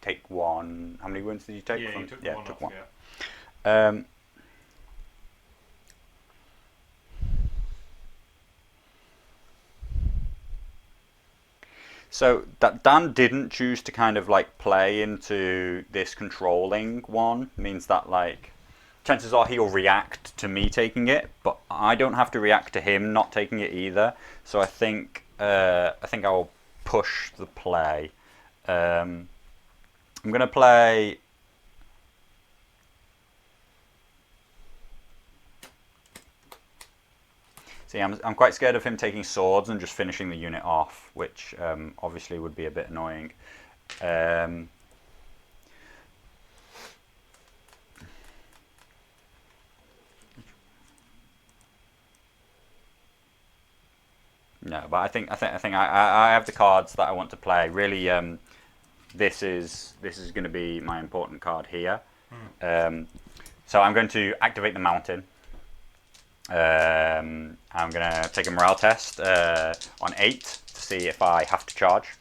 take 1? How many wounds did you take? Yeah, from? you took Yeah, 1 took off, 1. yeah. So that Dan didn't choose to kind of like play into this controlling one means that like chances are he'll react to me taking it, but I don't have to react to him not taking it either. So I think I'll push the play. I'm gonna play. See, I'm quite scared of him taking swords and just finishing the unit off, which obviously would be a bit annoying. No, but I think I have the cards that I want to play. Really, this is going to be my important card here. So I'm going to activate the mountain. I'm going to take a morale test on 8 to see if I have to charge.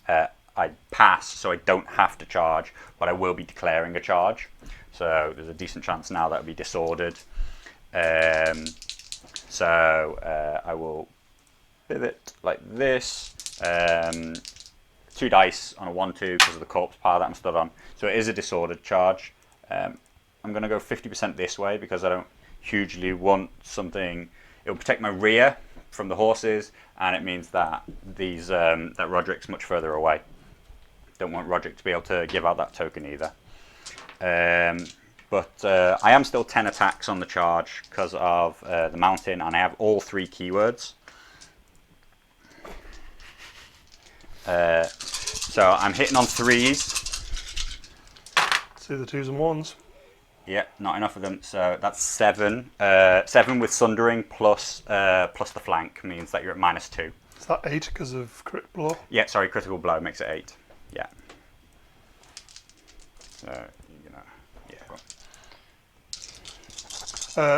I pass, so I don't have to charge, but I will be declaring a charge. So there's a decent chance now that it'll be disordered. So I will pivot like this. 2 dice on a 1-2 because of the corpse pile that I'm stood on. So it is a disordered charge. I'm going to go 50% this way because I don't hugely want something. It will protect my rear from the horses, and it means that that Rodrik's much further away. Don't want Rodrik to be able to give out that token either. But I am still 10 attacks on the charge because of the mountain, and I have all 3 keywords. So I'm hitting on 3s. See the 2s and 1s. Yeah, not enough of them. So that's 7. 7 with sundering plus the flank means that you're at -2. Is that 8 because of crit blow? Yeah, sorry, critical blow makes it 8. Yeah. So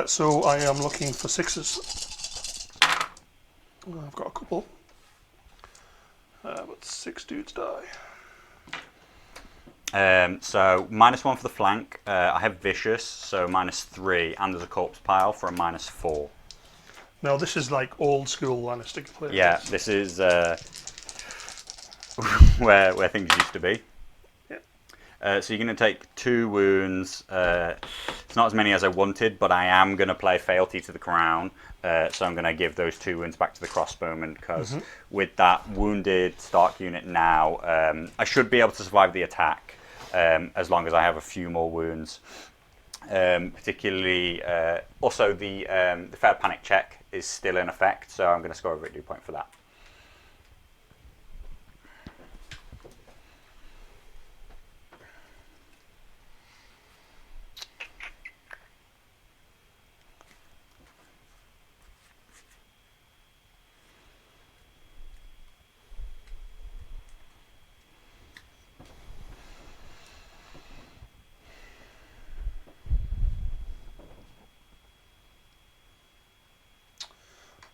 so I am looking for 6s. I've got a couple. But 6 dudes die. So -1 for the flank. I have vicious, so -3, and there's a corpse pile for a -4. Now this is like old school Lannister play. Yeah, this is where things used to be. Yep. So you're going to take 2 wounds. It's not as many as I wanted, but I am going to play Fealty to the Crown. So I'm going to give those 2 wounds back to the crossbowman, because with that wounded Stark unit now, I should be able to survive the attack as long as I have a few more wounds. Particularly, also the fair panic check is still in effect, so I'm going to score a victory point for that.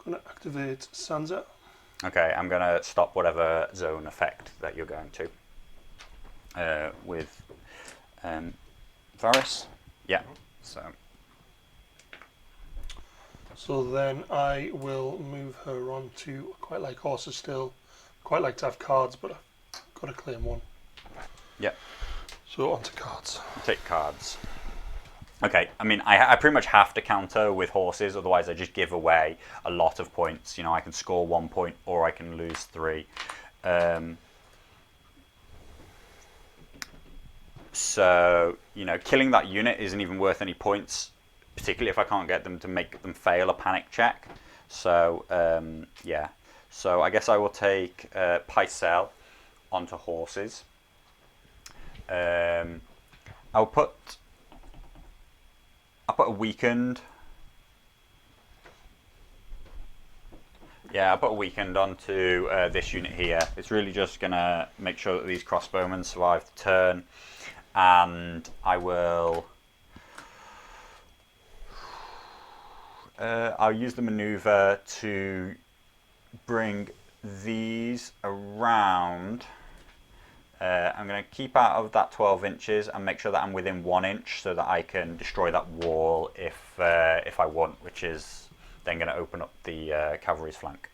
Going to activate Sansa. Okay, I'm going to stop whatever zone effect that you're going to with Varys. Yeah, So then I will move her on to, I quite like horses still, quite like to have cards, but I've got to claim one. Yeah. So on to cards. Take cards. Okay, I mean, I pretty much have to counter with horses, otherwise I just give away a lot of points. You know, I can score 1 point or I can lose 3. So, you know, killing that unit isn't even worth any points, particularly if I can't get them to make them fail a panic check. So, yeah. So I guess I will take Pycelle onto horses. I'll put a weakened. Yeah, I'll put a weakened onto this unit here. It's really just going to make sure that these crossbowmen survive the turn. And I will... I'll use the maneuver to bring these around. I'm going to keep out of that 12 inches and make sure that I'm within 1 inch so that I can destroy that wall if I want, which is then going to open up the cavalry's flank.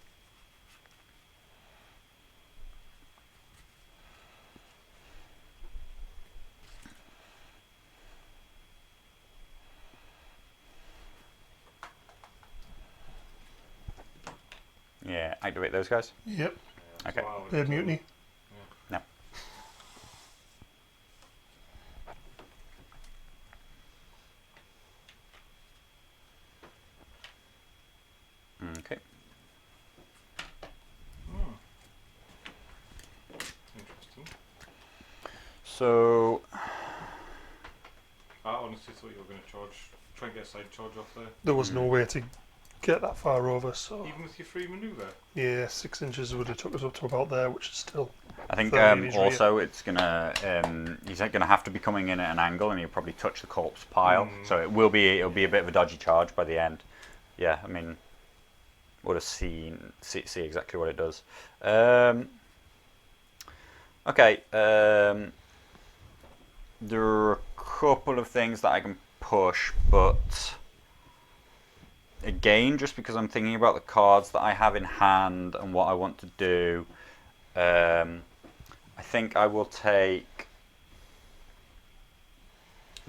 Yeah, activate those guys. Yep. Okay. They have mutiny. No. Okay. Interesting. So I honestly thought you were going to try and get a side charge off there. There was no way to get that far over, so Even with your free manoeuvre? yeah, 6 inches would have took us up to about there, which is still... I think 30 in his also it's gonna he's gonna have to be coming in at an angle, and he'll probably touch the corpse pile. So it'll be a bit of a dodgy charge by the end. Yeah, I mean, we'll have see exactly what it does. Okay, there are a couple of things that I can push, but again, just because I'm thinking about the cards that I have in hand and what I want to do, I think I will take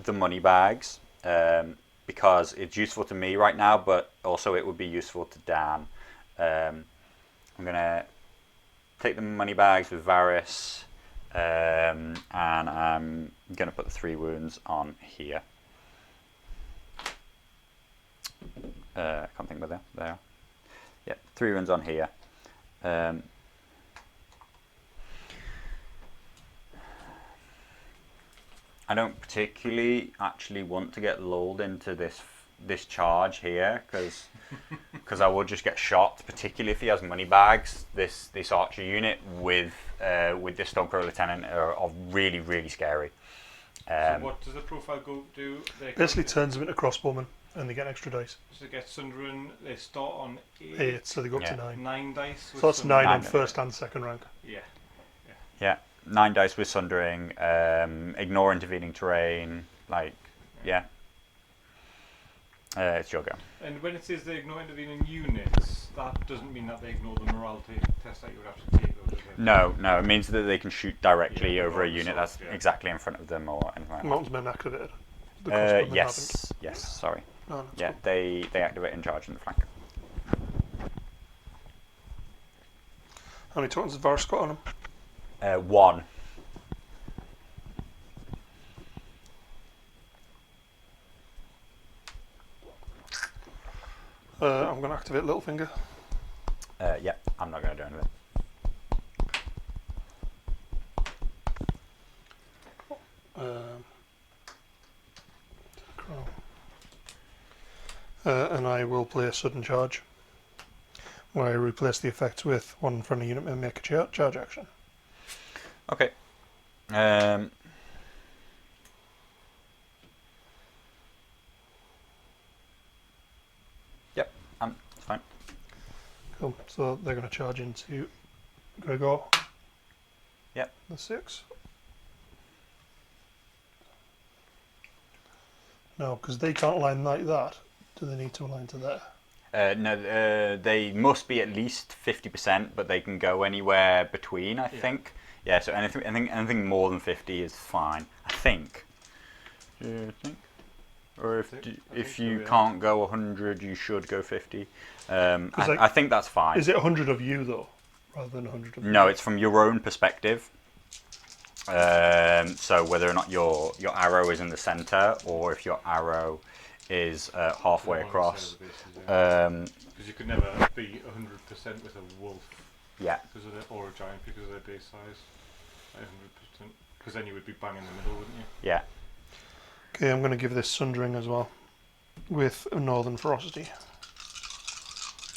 the money bags because it's useful to me right now, but also it would be useful to Dan. I'm going to take the money bags with Varys, and I'm going to put the 3 wounds on here. I can't think where they are. Yeah, 3 wounds on here. I don't particularly actually want to get lulled into this charge here because I will just get shot, particularly if he has money bags. This archer unit with this Stonecrow Lieutenant are really, really scary. So what does the profile go do? Basically turns them into crossbowmen and they get extra dice. So they get Sundering, they start on 8, so they go up to Yeah. 9. 9 dice. So that's 9 on Nine. first and second rank. Yeah. Yeah, 9 dice with Sundering, ignore intervening terrain, like, yeah. It's your go. And when it says they ignore intervening units, that doesn't mean that they ignore the morality test that you would have to take, though, does it? No, it means that they can shoot directly over a unit that's yeah. exactly in front of them or anything like that. Mountain's men activated. The crossbowmen Yes, sorry. haven't. No, Yeah, cool. they activate and charge in the flank. How many tokens has Varys got on him? 1. I'm going to activate Littlefinger. Yeah, I'm not going to do anything. And I will play a sudden charge, where I replace the effects with one friendly unit and make a charge action. Okay. Yep, it's fine. Cool. So they're going to charge into Gregor. Yep. The 6. No, because they can't align like that. Do they need to align to there? No, they must be at least 50%, but they can go anywhere between, I think. Yeah, so anything more than 50 is fine, I think. Do you think? Or if you can't go 100, you should go 50. I think that's fine. Is it 100 of you, though, rather than 100 of No, you? it's from your own perspective. So whether or not your arrow is in the center, or if your arrow is halfway across. Because you could never be 100% with a wolf. Yeah. Or a giant because of their base size. 100%. Because then you would be bang in the middle, wouldn't you? Yeah. Okay, I'm going to give this Sundering as well, with a Northern Ferocity.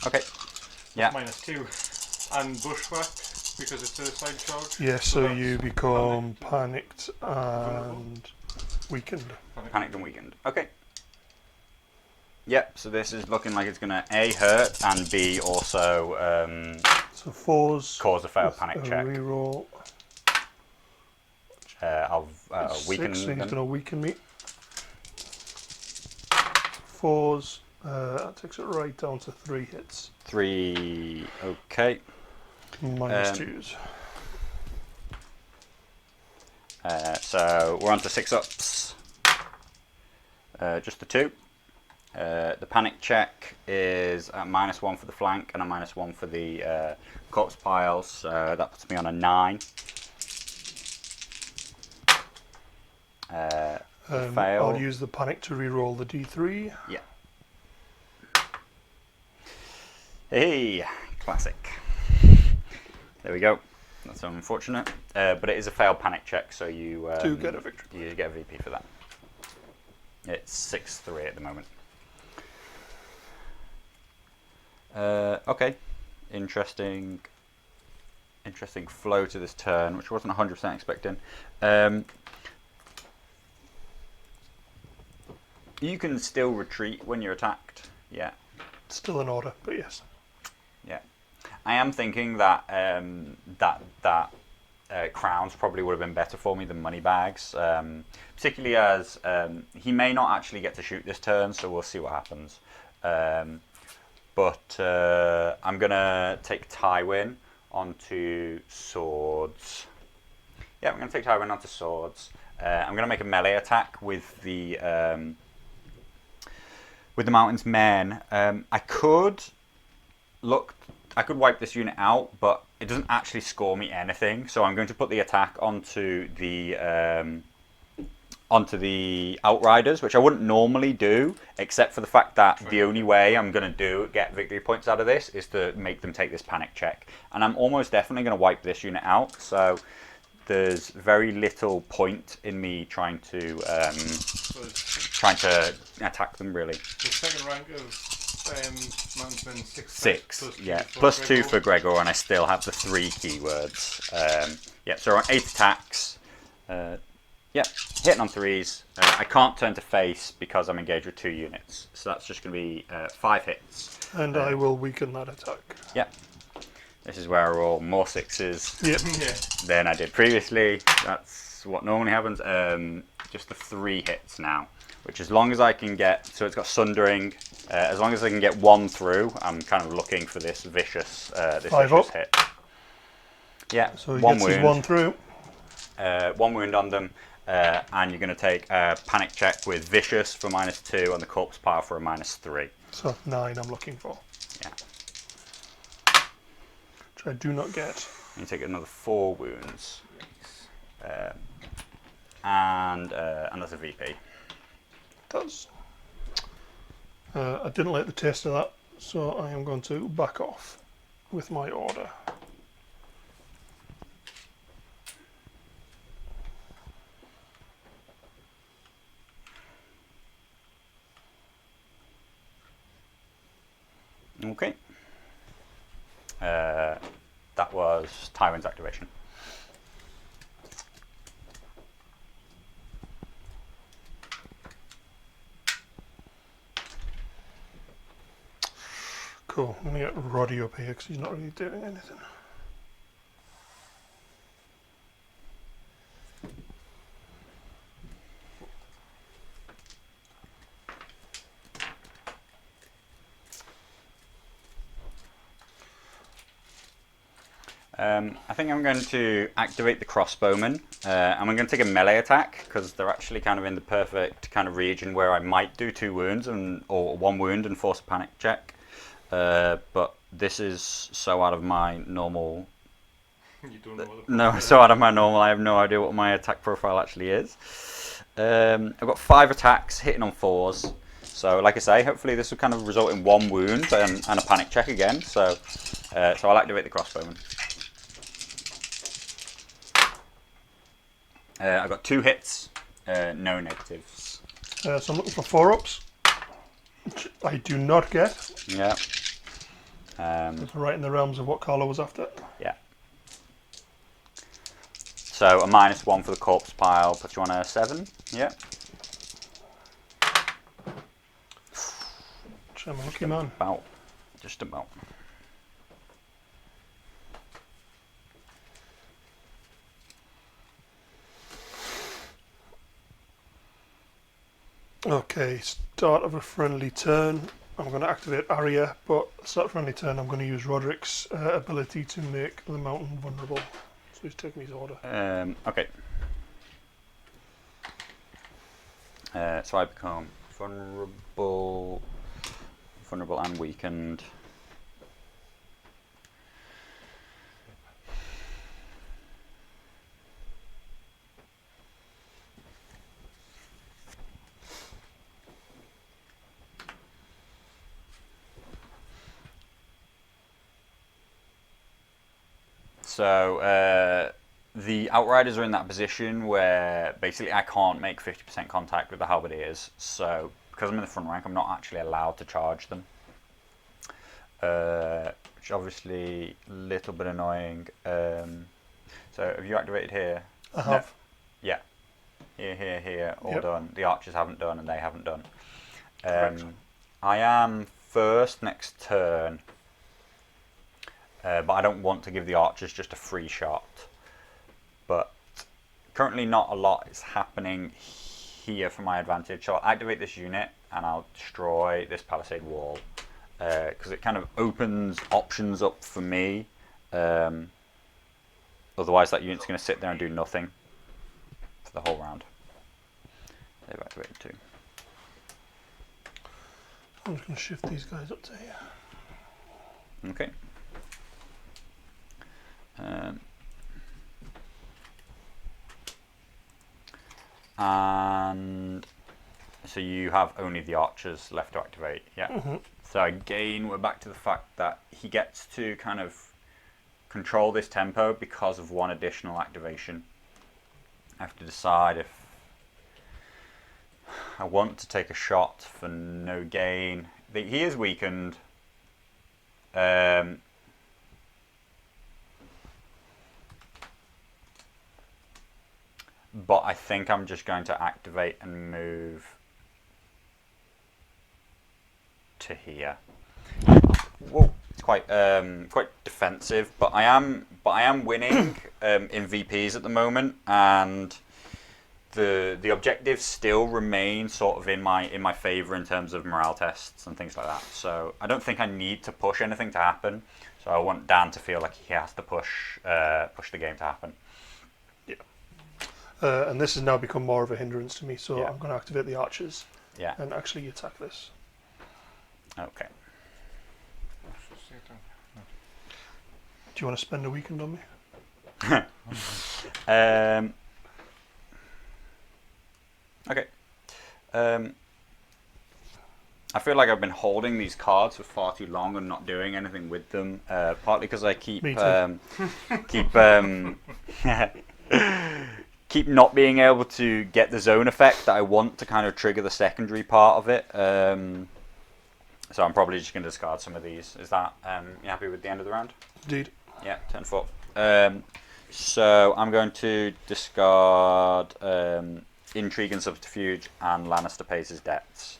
Okay. Yeah. -2. And Bushwhack, because it's a side charge. Yeah, so you become panicked and weakened. Panicked and weakened. Okay. Yep, so this is looking like it's going to A, hurt, and B, also So 4s. cause a failed panic check. Reroll. I'll weaken 6, so he's going them. to weaken me. 4s. That takes it right down to 3 hits. 3, okay. -2s. So we're on to 6-ups. Just the 2. The panic check is a -1 for the flank and a -1 for the corpse piles, so that puts me on a 9. Fail. I'll use the panic to reroll the D3. Yeah. Hey, classic. There we go. That's unfortunate, but it is a failed panic check, so you Do get a victory. You get a VP for that. It's 6-3 at the moment. Okay, interesting flow to this turn, which I wasn't 100% expecting. You can still retreat when you're attacked. Yeah. Still in order, but yes. Yeah. I am thinking that crowns probably would have been better for me than money bags, particularly as he may not actually get to shoot this turn, so we'll see what happens. But I'm going to take Tywin onto swords. Yeah, I'm going to take Tywin onto swords. I'm going to make a melee attack with the Mountain's Men. I could wipe this unit out, but it doesn't actually score me anything. So I'm going to put the attack onto the Outriders, which I wouldn't normally do, except for the fact that the only way I'm going to get victory points out of this is to make them take this panic check. And I'm almost definitely going to wipe this unit out, so there's very little point in me trying to attack them, really. The second rank of Mountain's Men 6, plus yeah. 2 Plus 2 for Gregor, and I still have the 3 keywords. Yeah, so we're on 8 attacks. Yeah, hitting on 3s. I can't turn to face because I'm engaged with 2 units. So that's just going to be 5 hits. And I will weaken that attack. Yeah. This is where I roll more 6s Yep. Yeah. than I did previously. That's what normally happens. Just the 3 hits now. which as long as I can get, so it's got sundering, as long as I can get one through, I'm kind of looking for this vicious, hit. Yeah, So he gets his one through. 1 wound on them, and you're going to take a panic check with vicious for -2 and the corpse pile for a -3. So 9 I'm looking for. Yeah. Which I do not get. You take another 4 wounds. And that's a VP. Does. I didn't like the taste of that, so I am going to back off with my order. Okay. That was Tyrion's activation. Cool. I'm going to get Roddy up here because he's not really doing anything. I think I'm going to activate the crossbowmen, and I'm going to take a melee attack because they're actually kind of in the perfect kind of region where I might do 2 wounds or 1 wound and force a panic check. But this is so out of my normal. You don't know what No, so out of my normal. I have no idea what my attack profile actually is. I've got 5 attacks hitting on 4s. So, like I say, hopefully this will kind of result in 1 wound and a panic check again. So I'll activate the crossbowman. I've got 2 hits, no negatives. So I'm looking for 4-ups, which I do not get. Yeah. Right in the realms of what Carlo was after. Yeah. So a -1 for the corpse pile puts you on a 7. Yeah. I'm a lucky man. About. Just about. Okay, start of a friendly turn. I'm going to activate Arya, but start of friendly turn I'm going to use Rodrik's ability to make the mountain vulnerable. So he's taking his order. Okay. So I become vulnerable and weakened. So the Outriders are in that position where basically I can't make 50% contact with the Halberdiers. So because I'm in the front rank, I'm not actually allowed to charge them. Which obviously a little bit annoying. So have you activated here? I have. No. Yeah. Here, all Yep. done. The archers haven't done and they haven't done. Correct. I am first next turn. But I don't want to give the archers just a free shot. But currently not a lot is happening here for my advantage. So I'll activate this unit and I'll destroy this palisade wall. Because it kind of opens options up for me. Otherwise that unit's going to sit there and do nothing for the whole round. They've activated 2. I'm just going to shift these guys up to here. Okay. And so you have only the archers left to activate, yeah. Mm-hmm. So again, we're back to the fact that he gets to kind of control this tempo because of 1 additional activation. I have to decide if I want to take a shot for no gain. He is weakened. But I think I'm just going to activate and move to here. Whoa, it's quite defensive, but I am winning in VPs at the moment, and the objectives still remain sort of in my favour in terms of morale tests and things like that. So I don't think I need to push anything to happen. So I want Dan to feel like he has to push the game to happen. And this has now become more of a hindrance to me, so Yeah. I'm going to activate the archers Yeah. and actually attack this. Okay. Do you want to spend a weekend on me? Okay. I feel like I've been holding these cards for far too long and not doing anything with them. Partly because I keep Me too. keep not being able to get the zone effect that I want to kind of trigger the secondary part of it. So I'm probably just going to discard some of these. Is that you happy with the end of the round? Indeed. Yeah, 10-4. So I'm going to discard Intrigue and Subterfuge and Lannister pays his debts.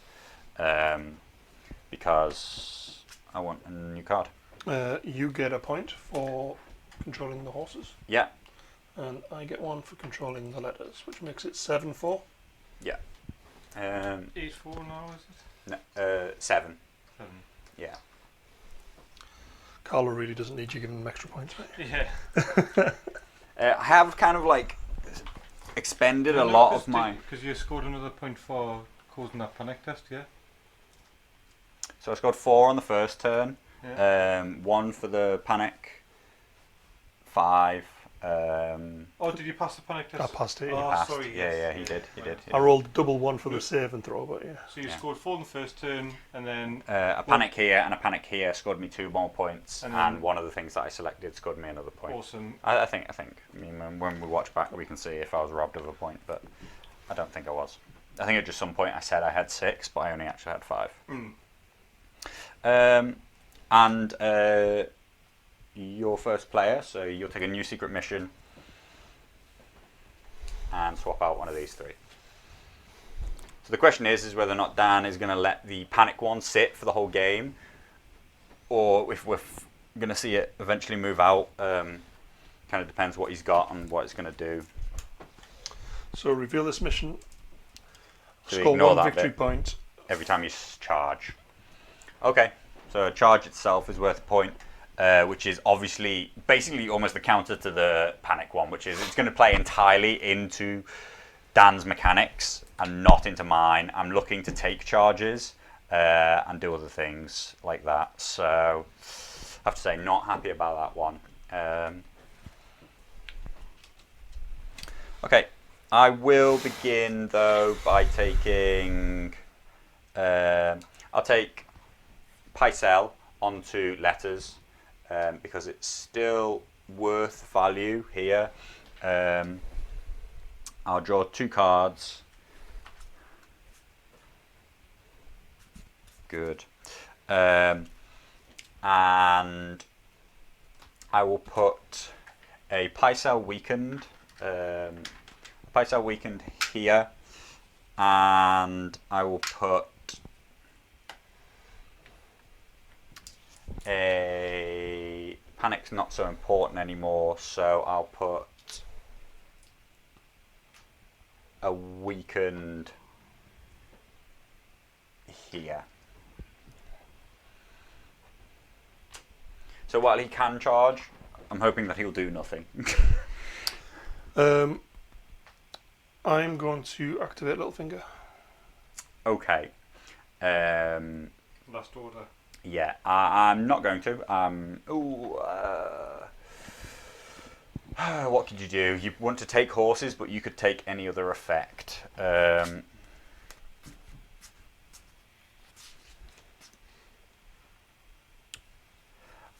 Because I want a new card. You get a point for controlling the horses, Yeah. and I get one for controlling the letters, which makes it 7-4. Yeah. 8-4 now, is it? No, 7. 7. Yeah. Carlo really doesn't need you giving him extra points, mate. Yeah. I have kind of like expended a lot of my. Because you scored another point for causing that panic test, yeah? So I scored 4 on the first turn. Yeah. 1 for the panic. 5. Oh, did you pass the panic test? I passed it. Oh, Yeah. Passed. sorry. Yeah, yes. yeah, he did. He did. I rolled double 1 for the save and throw, but yeah. So you Yeah. scored 4 in the first turn, and then A panic here and a panic here scored me 2 more points, And and then- one of the things that I selected scored me another point. awesome. I think. I mean, when we watch back, we can see if I was robbed of a point, but I don't think I was. I think at just some point I said I had 6, but I only actually had 5. Mm. And your first player, so you'll take a new secret mission and swap out one of these 3. So the question is whether or not Dan is going to let the panic one sit for the whole game, or if we're going to see it eventually move out. Kind of depends what he's got and what it's going to do. So reveal this mission. So Score ignore 1 that victory bit. point. Every time you charge. Okay, so a charge itself is worth a point, which is obviously basically almost the counter to the panic one, which is it's going to play entirely into Dan's mechanics and not into mine. I'm looking to take charges and do other things like that. So I have to say, not happy about that one. Okay, I will begin though by taking. I'll take Pycelle onto letters because it's still worth value here. I'll draw 2 cards. Good. And I will put a Pycelle weakened. Pycelle weakened here, and I will put a panic's not so important anymore, so I'll put a weakened here. So while he can charge, I'm hoping that he'll do nothing. I'm going to activate Littlefinger. Okay. Last order. Yeah, I'm not going to. What could you do? You want to take horses, but you could take any other effect.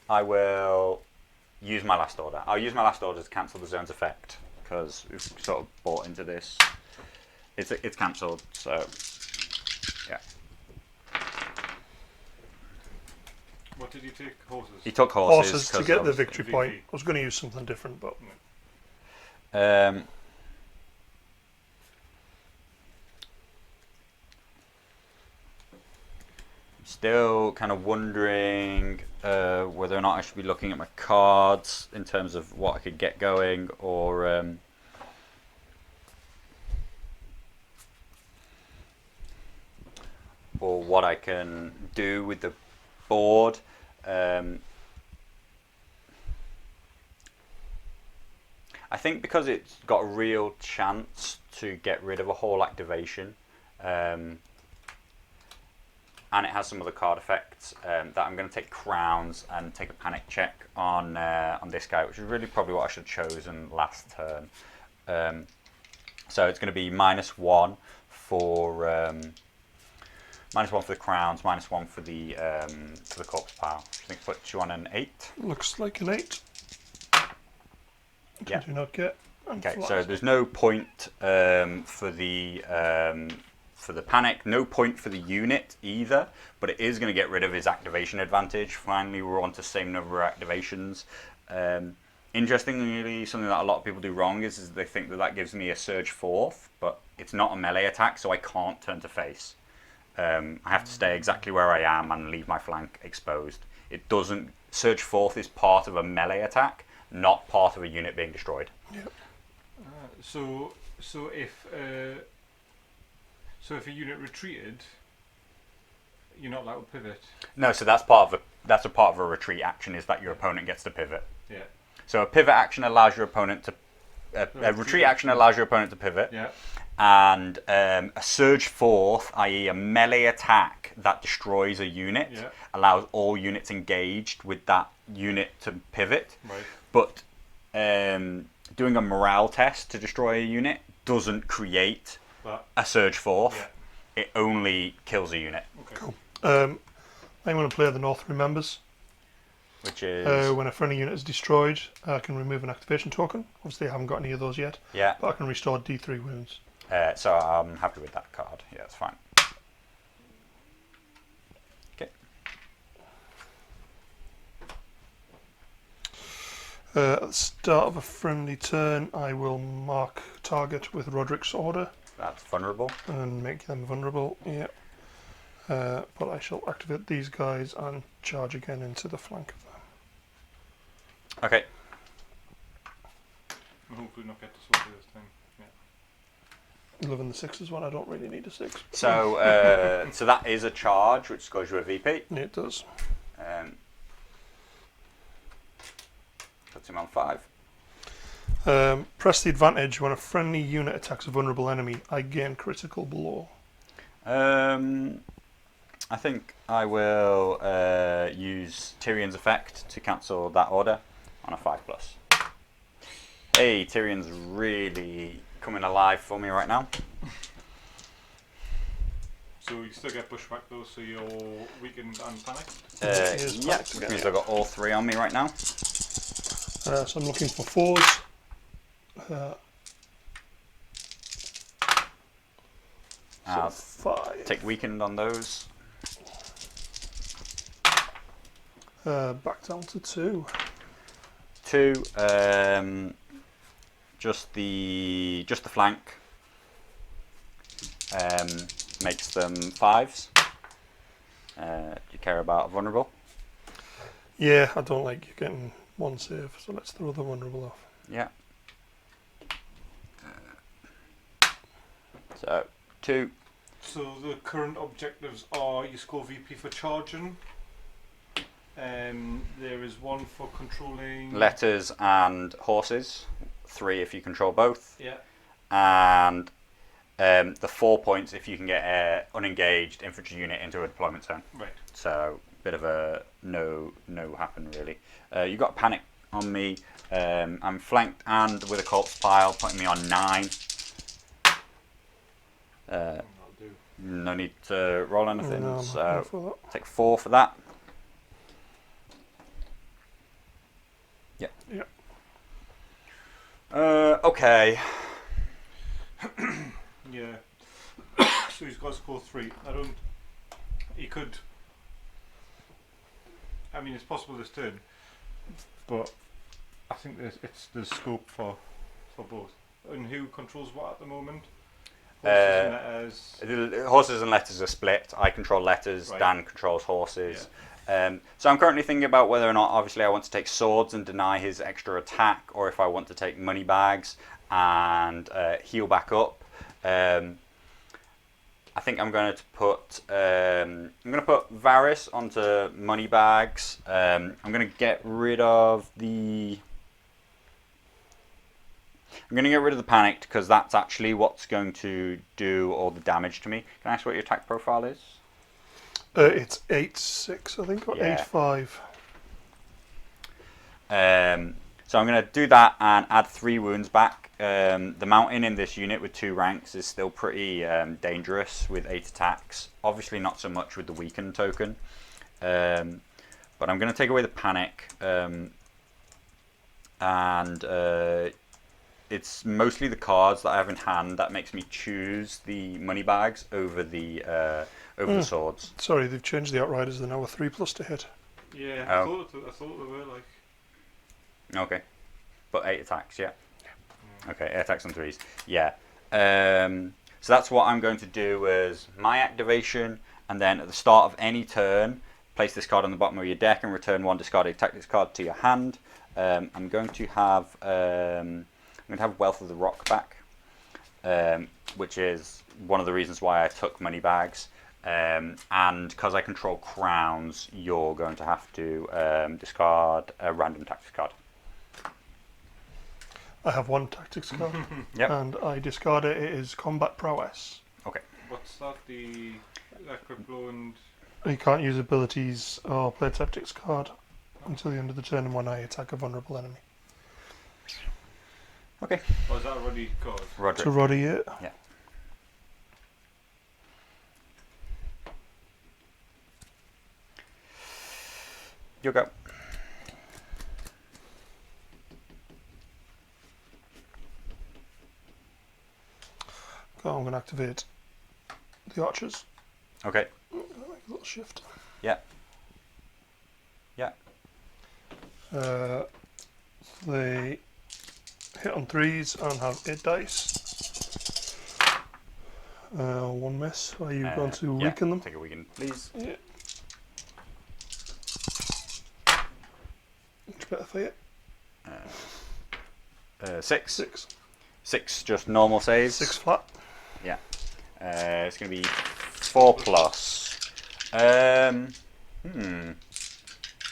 I will use my last order. I'll use my last order to cancel the zone's effect because we've sort of bought into this. It's cancelled, so yeah. What did you take? Horses? He took Horses to 'cause get the obviously- victory VP. point. I was going to use something different, but Still kind of wondering whether or not I should be looking at my cards in terms of what I could get going, or or what I can do with the board. I think because it's got a real chance to get rid of a whole activation, and it has some other card effects, that I'm going to take crowns and take a panic check on this guy, which is really probably what I should have chosen last turn. So it's going to be -1 for -1 for the crowns, -1 for the corpse pile. I think puts you on an 8. Looks like an 8. Yeah. Do not get. Okay, so there's no point for the panic, no point for the unit either, but it is going to get rid of his activation advantage. Finally, we're on to the same number of activations. Interestingly, something that a lot of people do wrong is they think that gives me a surge 4th, but it's not a melee attack, so I can't turn to face. I have to stay exactly where I am and leave my flank exposed. It doesn't. Surge 4th is part of a melee attack, not part of a unit being destroyed. Yep. So if a unit retreated, you're not allowed to pivot. No, so that's part of a retreat action, is that your opponent gets to pivot. Yeah. So a pivot action allows your opponent to a retreat action allows your opponent to pivot. Yeah. And a surge 4th, i.e. a melee attack that destroys a unit, allows all units engaged with that unit to pivot. Right. But doing a morale test to destroy a unit doesn't create a surge 4th. Yeah. It only kills a unit. Okay. Cool. I'm going to play the North Remembers. Which is... when a friendly unit is destroyed, I can remove an activation token. Obviously, I haven't got any of those yet. Yeah. But I can restore D3 wounds. So I'm happy with that card. Yeah, that's fine. Okay. At the start of a friendly turn, I will mark target with Rodrik's order. That's vulnerable. And make them vulnerable, yeah. But I shall activate these guys and charge again into the flank of them. Okay. And hopefully not get to soldier this time. Yeah. 11 the 6 is one, I don't really need a 6. So so that is a charge, which scores you a VP. Yeah, it does. Puts him on 5. Press the advantage when a friendly unit attacks a vulnerable enemy. I gain critical blow. I think I will use Tyrion's effect to cancel that order on a 5+. Hey, Tyrion's really coming alive for me right now. So you still get bushwhacked though, so you're weakened and panicked? Yeah, which means I've got all 3 on me right now. So I'm looking for 4s. So 5. Take weakened on those. Back down to 2. 2. Just the flank makes them 5s. Do you care about vulnerable? Yeah, I don't like you getting 1 save, so let's throw the vulnerable off. Yeah. So 2. So the current objectives are you score VP for charging. There is 1 for controlling Letters and horses. 3 if you control both. Yeah. And the 4 points if you can get an unengaged infantry unit into a deployment zone. Right. So bit of a no happen really. You got panic on me. I'm flanked and with a corpse pile, putting me on 9. No need to roll anything, No, so take 4 for that. Yeah. Yeah. Okay. Yeah. So he's got to score 3. He could. I mean, it's possible this turn, but I think there's scope for both. And who controls what at the moment? Horses and letters are split. I control letters. Right. Dan controls horses. Yeah. So I'm currently thinking about whether or not, obviously, I want to take swords and deny his extra attack, or if I want to take money bags and heal back up. I think I'm going to put Varys onto money bags. I'm going to get rid of the. I'm going to get rid of the panicked because that's actually what's going to do all the damage to me. Can I ask what your attack profile is? It's 8-6, I think, or Yeah. 8-5. So I'm going to do that and add 3 wounds back. The mountain in this unit with 2 ranks is still pretty dangerous with 8 attacks. Obviously not so much with the weakened token. But I'm going to take away the panic. And it's mostly the cards that I have in hand that makes me choose the money bags over the swords. Sorry, they've changed the Outriders. They're now a 3+ to hit. Yeah, Oh. I thought they were like. Okay. But 8 attacks, yeah. Okay, 8 attacks on 3s. Yeah. So that's what I'm going to do as my activation, and then at the start of any turn, place this card on the bottom of your deck and return 1 discarded tactics card to your hand. I'm going to have Wealth of the Rock back, which is one of the reasons why I took money bags. And because I control crowns, you're going to have to discard a random tactics card. I have 1 tactics card, Yep. and I discard it. It is combat prowess. Okay. What's that? The quick blow and. You can't use abilities or play a tactics card until the end of the turn and when I attack a vulnerable enemy. Okay. Oh, is that already called? Rodrik. To Roddy it. Yeah. You go. I'm going to activate the archers. Okay. Make a little shift. Yeah. Yeah. They hit on 3s and have 8 dice. 1 miss. Are you going to weaken them? Take a weaken, please. Yeah. Much better for you. 6. 6. 6 just normal saves. 6 flat. Yeah. It's going to be 4 plus.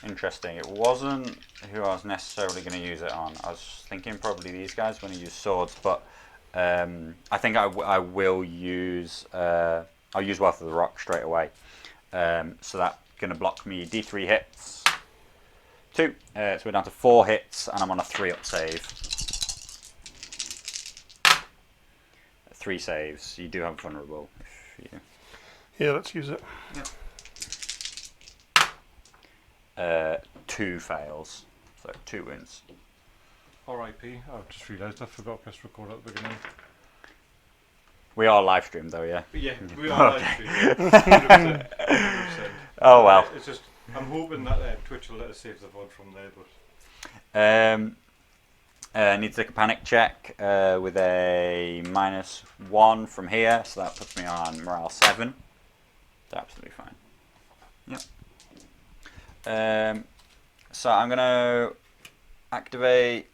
Interesting. It wasn't who I was necessarily going to use it on. I was thinking probably these guys when I use swords, but I think I will use. I'll use Wealth of the Rock straight away. So that's going to block me D3 hits. 2. So we're down to 4 hits, and I'm on a 3-up save. 3 saves. You do have vulnerable. If you... Yeah, let's use it. Yeah. 2 fails, so 2 wins. R.I.P. I've just realised I forgot to press record at the beginning. We are live streamed though, yeah. But yeah, we are live streaming. 100%. Oh well. It's just I'm hoping that Twitch will let us save the VOD from there, but. Need to take a panic check with a -1 from here, so that puts me on morale 7. That's absolutely fine. Yep. So I'm gonna activate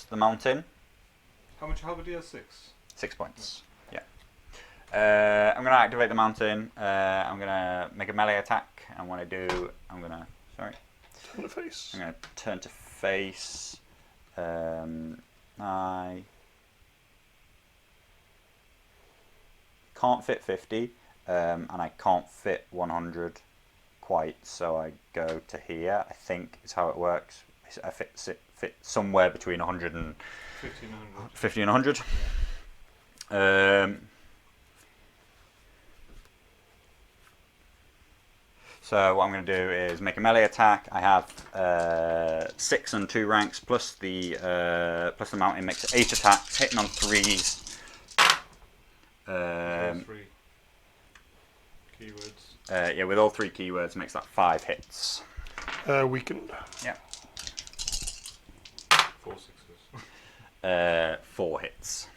the mountain. How much halberd do you have? 6? 6 points. Yeah. I'm gonna activate the mountain. I'm gonna make a melee attack, and when I do, I'm gonna Turn to face. I'm gonna turn to face. I can't fit 50, and I can't fit 100 quite, so I go to here. I think is how it works. I fit somewhere between 100 and 50 and 100. So what I'm going to do is make a melee attack. I have 6 and 2 ranks plus the mountain makes it 8 attacks, hitting on 3s. 3 keywords. Yeah, with all 3 keywords makes that 5 hits. Weakened. Yeah. 4 6s. 4 hits.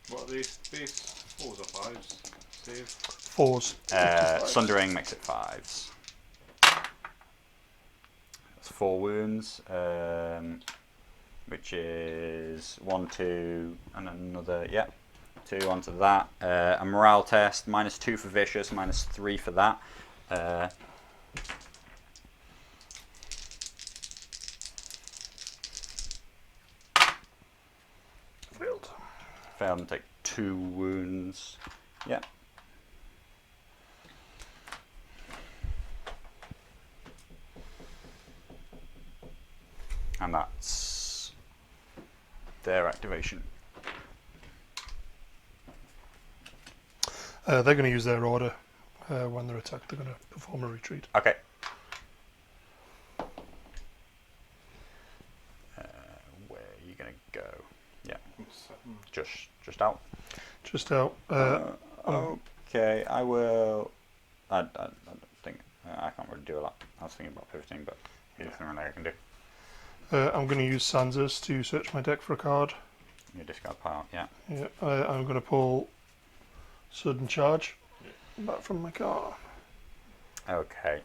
What are these? Base 4s or 5s? Save. 4s. Sundering makes it 5s. That's 4 wounds. which is 1, 2, and another, yeah, 2 onto that. A morale test, -2 for vicious, -3 for that. Failed. Failed and take 2 wounds. Yeah. And that's their activation. They're going to use their order when they're attacked. They're going to perform a retreat. Okay. Where are you going to go? Yeah. Just out. Just out. Okay, I will. I don't think I can't really do a lot. I was thinking about pivoting, but there's nothing really I can do. I'm going to use Sansa's to search my deck for a card. Your discard pile, yeah. Yeah, I'm going to pull Sudden Charge back from my card. Okay.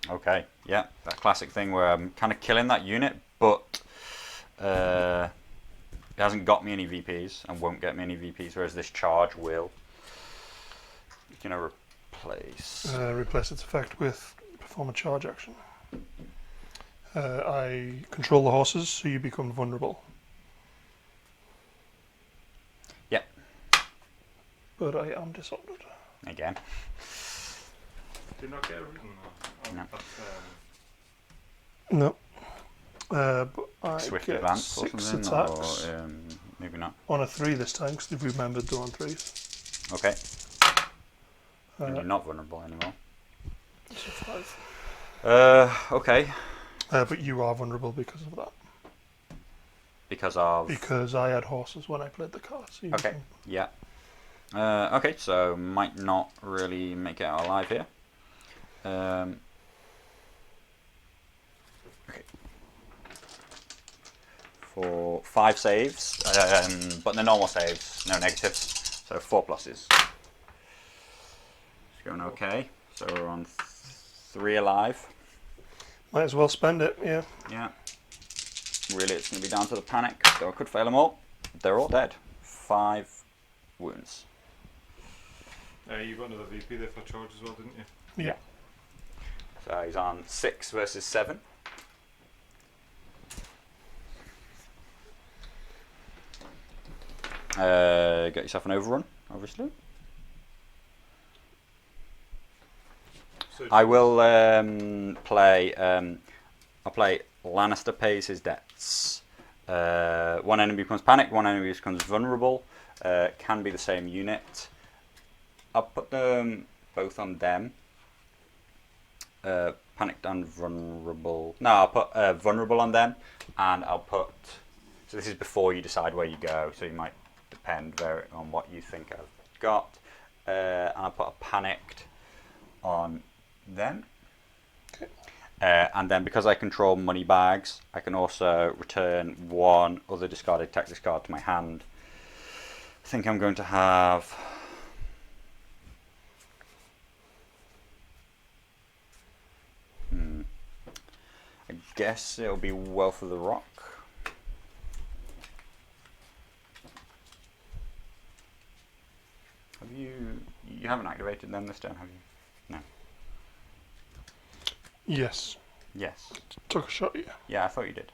Okay, yeah. That classic thing where I'm kind of killing that unit, but it hasn't got me any VPs and won't get me any VPs, whereas this charge will. You're going to replace its effect with perform a charge action. I control the horses, so you become vulnerable. Yep. But I am disordered. Again. Did not get a written. No. No. But I Swift get advance or 6 something, attacks or maybe not. on a 3 this time, because they've remembered they're on 3s. Okay. And you're not vulnerable anymore. So 5. Okay. But you are vulnerable because of that. Because of. Because I had horses when I played the card. So you Okay. can- Yeah. Okay, so might not really make it out alive here. Okay. For 5 saves, but the normal saves, no negatives, so 4 pluses. It's going okay. So we're on 3 alive. Might as well spend it, yeah. Yeah. Really, it's going to be down to the panic, so I could fail them all. They're all dead. 5 wounds. You got another VP there for charge as well, didn't you? Yeah. So he's on 6 versus 7. Get yourself an overrun, obviously. So I will play. I'll play Lannister pays his debts. One enemy becomes panicked. One enemy becomes vulnerable. Can be the same unit. I'll put them both on them. Panicked and vulnerable. No, I'll put vulnerable on them, and I'll put. So this is before you decide where you go. So you might depend on what you think I've got. And I'll put a panicked on them. Okay. And then because I control money bags, I can also return 1 other discarded tactics card to my hand. I think I'm going to have. I guess it'll be Wealth of the Rock. Have you haven't activated them this turn, have you? No. Yes. Yes. Took a shot at you. Yeah, I thought you did.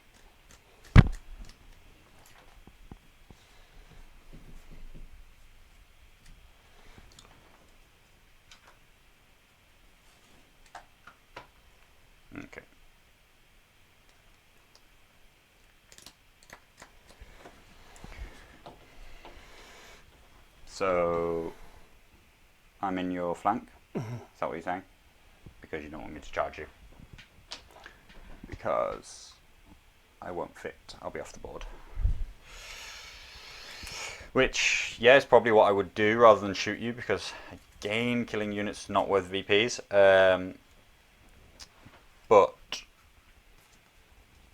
Okay. So I'm in your flank. Is that what you're saying? Because you don't want me to charge you. Because I won't fit. I'll be off the board. Which, yeah, is probably what I would do rather than shoot you, because again, killing units is not worth VPs. But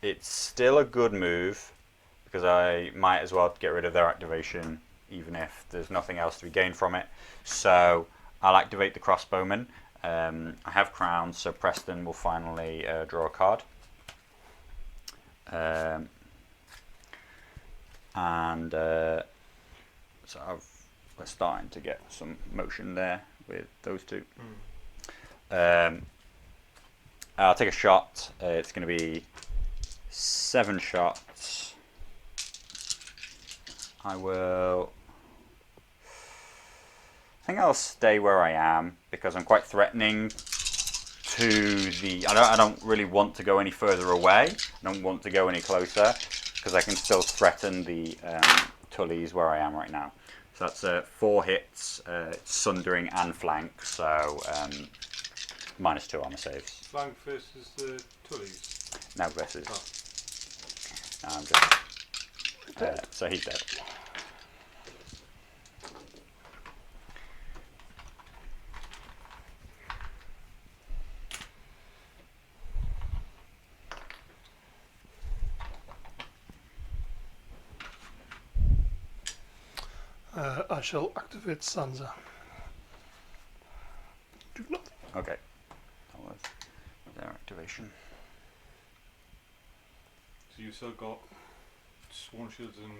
it's still a good move, because I might as well get rid of their activation, even if there's nothing else to be gained from it. So I'll activate the crossbowman. I have crowns, so Preston will finally draw a card. So we're starting to get some motion there with those two. I'll take a shot. It's going to be 7 shots. I think I'll stay where I am because I'm quite threatening to the. I don't really want to go any further away. I don't want to go any closer because I can still threaten the Tullies where I am right now. So that's 4 hits, sundering and flank. So -2 on the saves. Flank versus the Tullies. No versus. Oh. No, I'm just. So he's dead. I shall activate Sansa. Do nothing. Okay. That was their activation. So you've still got Sworn Shields and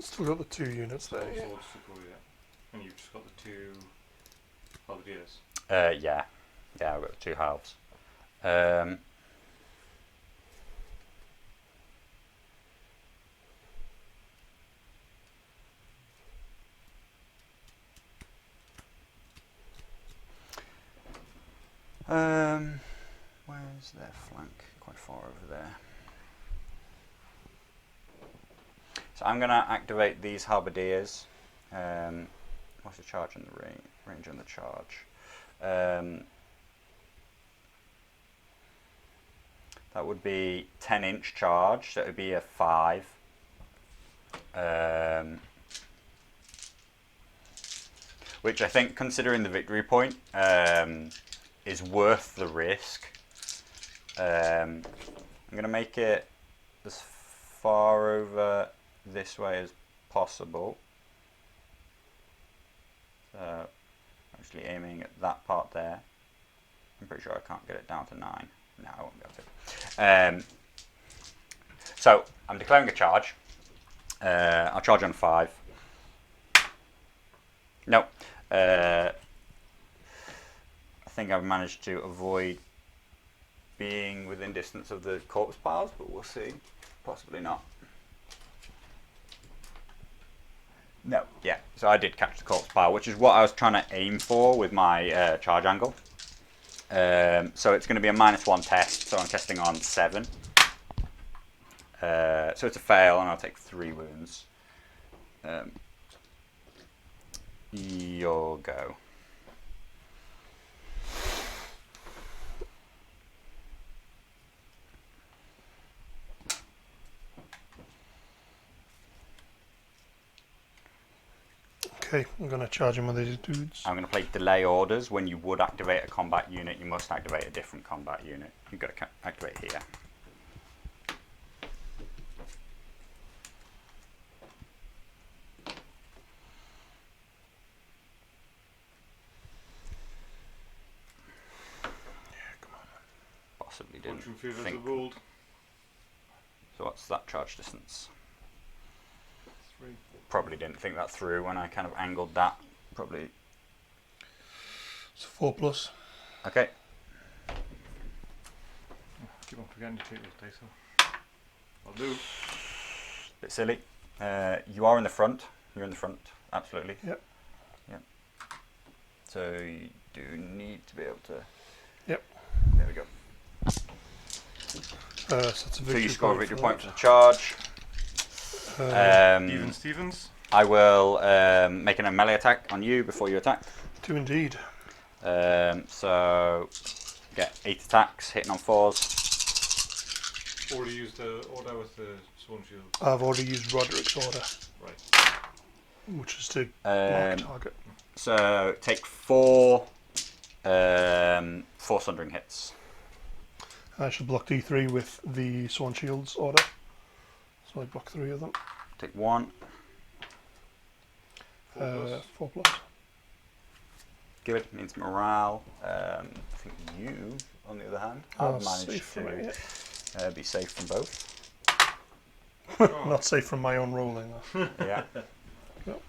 Still got the 2 units there. Swords Yeah. to go, yeah. And you've just got the 2 Halberdiers. Yeah, I've got 2 halves. Where's their flank? Quite far over there. So I'm going to activate these halberdiers. What's the charge and the range and the charge? That would be 10-inch charge, so it would be a 5. Which I think, considering the victory point, is worth the risk. I'm going to make it as far over this way as possible. So, actually aiming at that part there. I'm pretty sure I can't get it down to 9. No, I won't be able to. So, I'm declaring a charge. I'll charge on 5. No. I think I've managed to avoid being within distance of the corpse piles, but we'll see. Possibly not. No, yeah. So I did catch the corpse pile, which is what I was trying to aim for with my charge angle. So it's going to be a -1 test, so I'm testing on 7. So it's a fail, and I'll take 3 wounds. You'll go. Okay, I'm going to charge him with these dudes. I'm going to play delay orders. When you would activate a combat unit, you must activate a different combat unit. You've got to activate here. Possibly didn't think. So what's that charge distance? 3. Probably didn't think that through when I kind of angled that. Probably. It's 4+. Okay. Keep on forgetting to take those dice off. I'll do. Bit silly. You are in the front. You're in the front. Absolutely. Yep. Yep. So you do need to be able to. Yep. There we go. So it's a victory you score a point victory for point that. for the charge. Even Stevens. I will make a melee attack on you before you attack. 2 indeed. So get 8 attacks, hitting on 4s. Already used the order with the Sworn Shield. I've already used Rodrik's order, Right. which is to mark Um, target. so take 4 sundering hits. I shall block D3 with the Sworn Shields order. So I block 3 of them. Take 1. 4+. 4+. good. It means morale. I think you, on the other hand, have managed to be safe from both. Not safe from my own rolling. Yeah. Yep.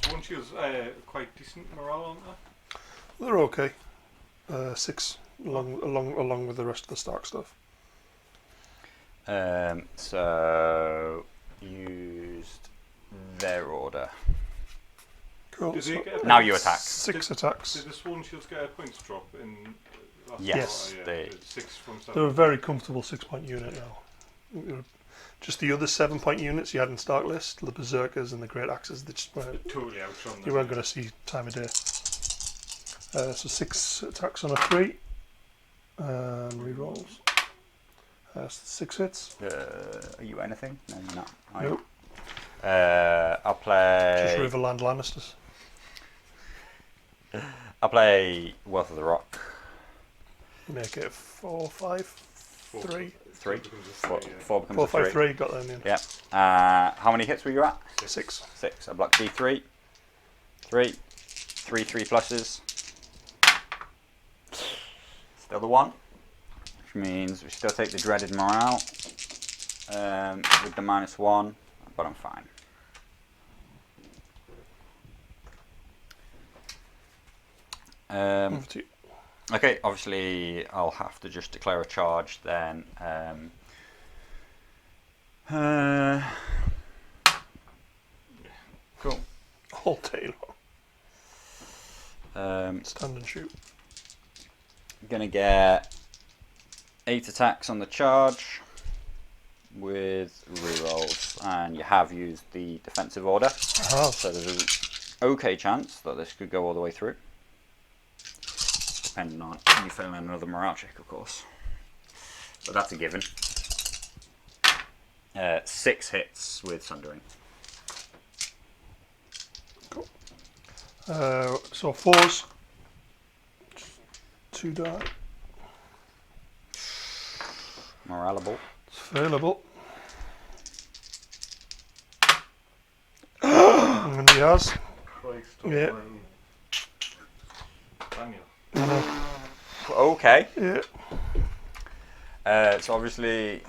So one shield's quite decent morale on that. They're okay. 6 along with the rest of the Stark stuff. So used their order. Cool. Now you attack. 6 attacks. Did the Sworn Shields get a points drop in last Yes, quarter? they. 6 from 7. They're a very comfortable 6-point unit now. Just the other 7-point units you had in Stark list, the Berserkers and the Great Axes, they just weren't, Totally outshone them. you weren't going to see time of day. So 6 attacks on a 3. And rerolls. 6 hits. Are you anything? No, you're not. Nope. I'll play. Just Riverland Lannisters. I'll play Wealth of the Rock. Make it 4, 5, 3. 3. 4 becomes 4, 5, 3. 3. Got that in the end. Yeah. How many hits were you at? 6. 6. I block D3. 3 pluses. Still the 1. Which means we still take the dreaded morale. With the -1. But I'm fine. Okay, obviously I'll have to just declare a charge then. Cool. All day long. Um, Stand and shoot. Gonna get 8 attacks on the charge with rerolls, and you have used the defensive order, so there's an okay chance that this could go all the way through, depending on you failing another morale check, of course. But that's a given. 6 hits with Sundering. Cool. So 4s. 2 die. Moraleable. It's failable. And he has. Christ, Yeah. Daniel. Okay. Yeah. So obviously.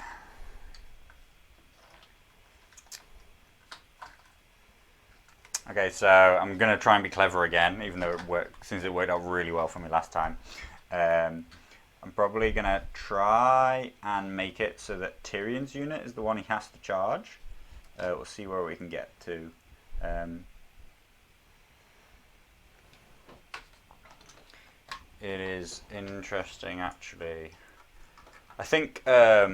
Okay, so I'm gonna try and be clever again, even though it worked, since it worked out really well for me last time. I'm probably gonna try and make it so that Tyrion's unit is the one he has to charge. We'll see where we can get to. It is interesting, actually. I think they're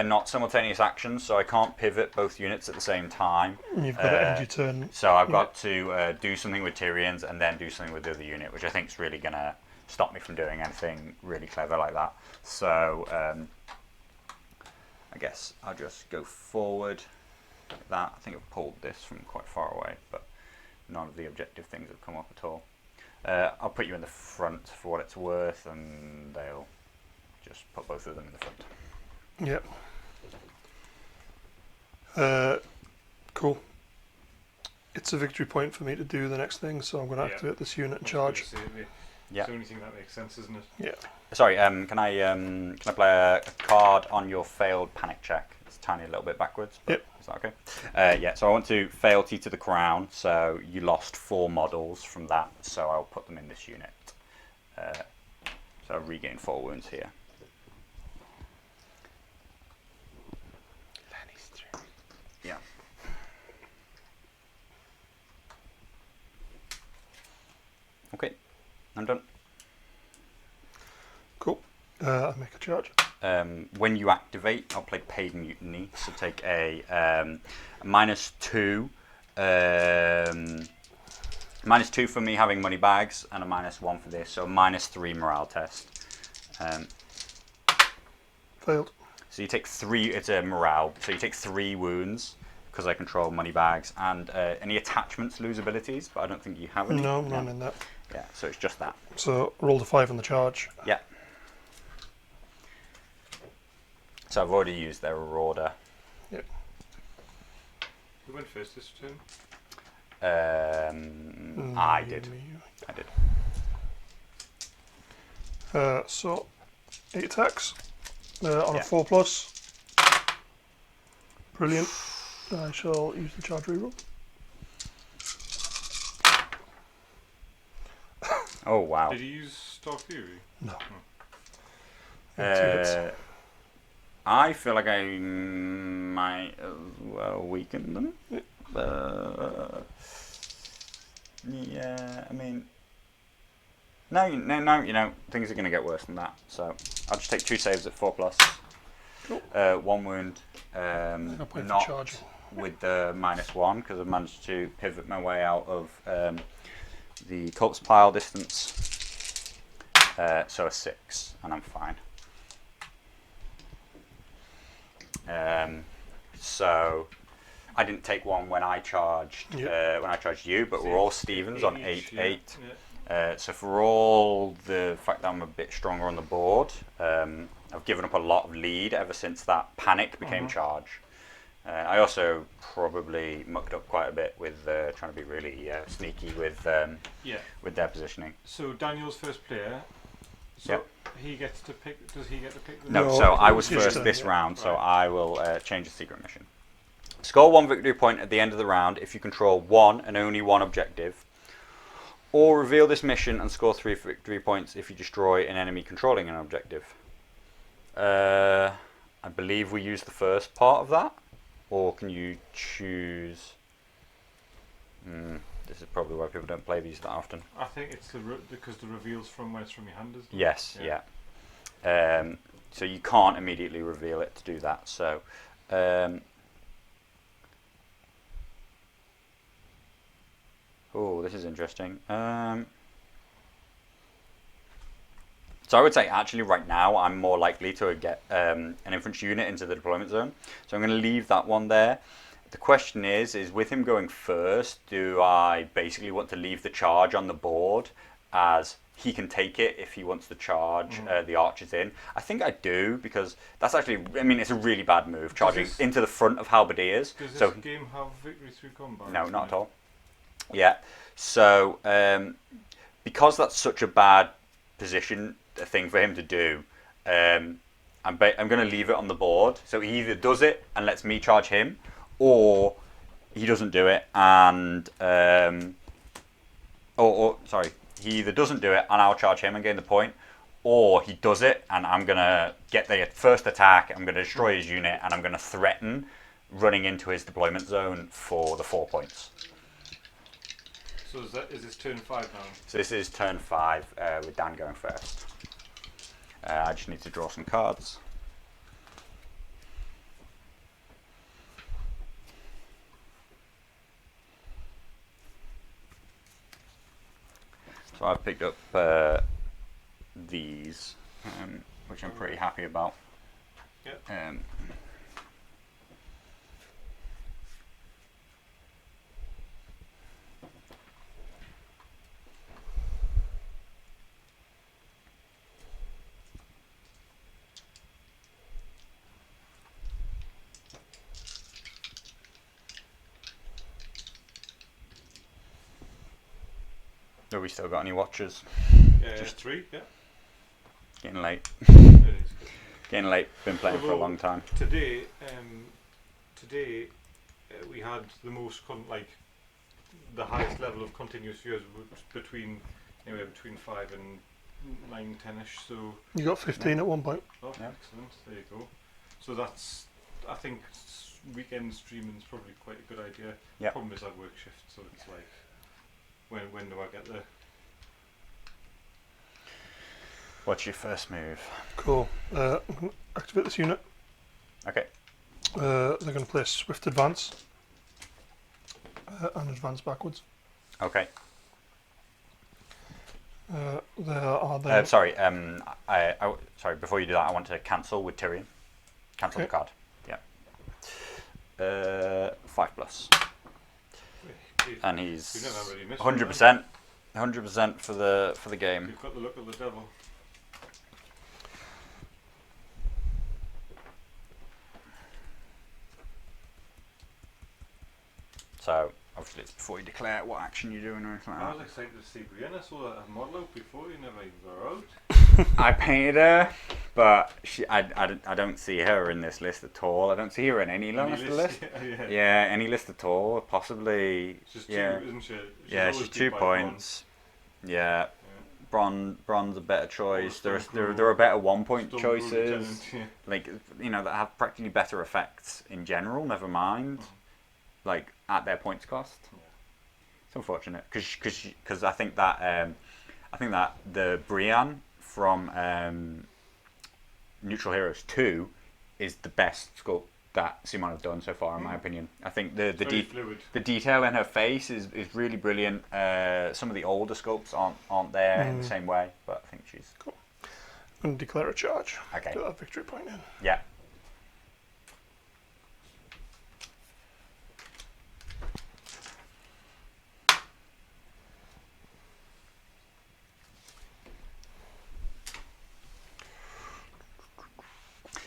not simultaneous actions, so I can't pivot both units at the same time. You've got to end your turn. So I've got to do something with Tyrion's and then do something with the other unit, which I think is really going to stop me from doing anything really clever like that. So I guess I'll just go forward like that. I think I've pulled this from quite far away, but none of the objective things have come up at all. I'll put you in the front for what it's worth, and they'll just put both of them in the front. Yep. Cool. It's a victory point for me to do the next thing, so I'm going to activate this unit and charge. Yeah. It's the only thing that makes sense, isn't it? Yeah. Sorry. Can I play a card on your failed panic check? It's a tiny little bit backwards. But Yep. Is that okay? Yeah. So I want to fealty to the crown. So you lost 4 models from that. So I'll put them in this unit. So I regain 4 wounds here. Lannister. Yeah. Okay, I'm done. Cool. I make a charge. When you activate, I'll play Paid Mutiny. So take a -2. -2 for me having money bags, and a -1 for this. So -3 morale test. Failed. So you take 3. It's a morale. So you take 3 wounds because I control money bags, and any attachments lose abilities, but I don't think you have any. No, none in that. Yeah, so it's just that. So rolled a 5 on the charge. Yeah. So I've already used their order. Yep. Who went first this turn? I did. So 8 attacks on Yeah. a 4+. Brilliant. I shall use the charge reroll. Oh wow. Did he use Star Fury? No. I feel like I might as well weaken them. Yeah, I mean, no, things are going to get worse than that. So I'll just take 2 saves at 4+. Cool. 1 wound. Not with the -1 because I've managed to pivot my way out of the corpse pile distance. So a 6, and I'm fine. So I didn't take 1 when I charged you, but we're all Stevens on 8/8. Yeah. So for all the fact that I'm a bit stronger on the board, I've given up a lot of lead ever since that panic became charge. I also probably mucked up quite a bit with trying to be really sneaky with their positioning. So Daniel's first player. So he gets to pick. Does he get to pick? No. So I was first this round. So I will change the secret mission. Score 1 victory point at the end of the round if you control 1 and only 1 objective. Or reveal this mission and score 3 victory points if you destroy an enemy controlling an objective. I believe we use the first part of that. Or can you choose... this is probably why people don't play these that often. I think it's because the reveal's from when it's from your hand, isn't it? Yes, yeah. So you can't immediately reveal it to do that. So... oh, this is interesting. So I would say actually right now I'm more likely to get an infantry unit into the deployment zone. So I'm going to leave that one there. The question is with him going first, do I basically want to leave the charge on the board as he can take it if he wants to charge the archers in? I think I do, because that's actually, I mean, it's a really bad move, charging into the front of halberdiers. Does this game have victory through combat? No, not at all. Yeah, so because that's such a bad position, a thing for him to do, I'm going to leave it on the board. So he either does it and lets me charge him, or he doesn't do it and sorry, he either doesn't do it and I'll charge him and gain the point, or he does it and I'm going to get the first attack, I'm going to destroy his unit, and I'm going to threaten running into his deployment zone for the 4 points. So is this turn 5 now? So this is turn 5 with Dan going first. I just need to draw some cards. So I've picked up these, which I'm pretty happy about. Yep. Have we still got any watchers? Just 3, yeah. Getting late. It is good. Getting late. Been playing for a long time. Today, we had the most the highest level of continuous viewers between 5 and 9, 10ish. So you got 15 at one point. Oh, yeah. Excellent! There you go. So that's, I think, weekend streaming is probably quite a good idea. Yep. Problem is I work shift, so it's like, when do I get there? What's your first move? Cool. I'm going to activate this unit. Okay. They're going to play Swift Advance and advance backwards. Okay. There are the sorry. Sorry. Before you do that, I want to cancel with Tyrion. Cancel the card. Yeah. 5+. And he's 100%. 100% for the game. You've got the look of the devil. So obviously it's before you declare what action you're doing or anything I like was that. excited to see Brianna. I saw a model out before. You never even got her out. I painted her, but I don't see her in this list at all. I don't see her in any Lannister list. Yeah, any list at all. Possibly. She's yeah. two, isn't she? She's 2 points. Yeah. Bronze a better choice. There are better 1 point choices. Like, you know, that have practically better effects in general. Never mind, like at their points cost. Yeah. It's unfortunate because I think that the Brienne from Neutral Heroes 2 is the best sculpt that Simon have done so far, in my opinion. I think the detail in her face is really brilliant. Some of the older sculpts aren't there in the same way, but I think she's cool. I'm going to declare a charge. Okay. Get that victory point in. Yeah.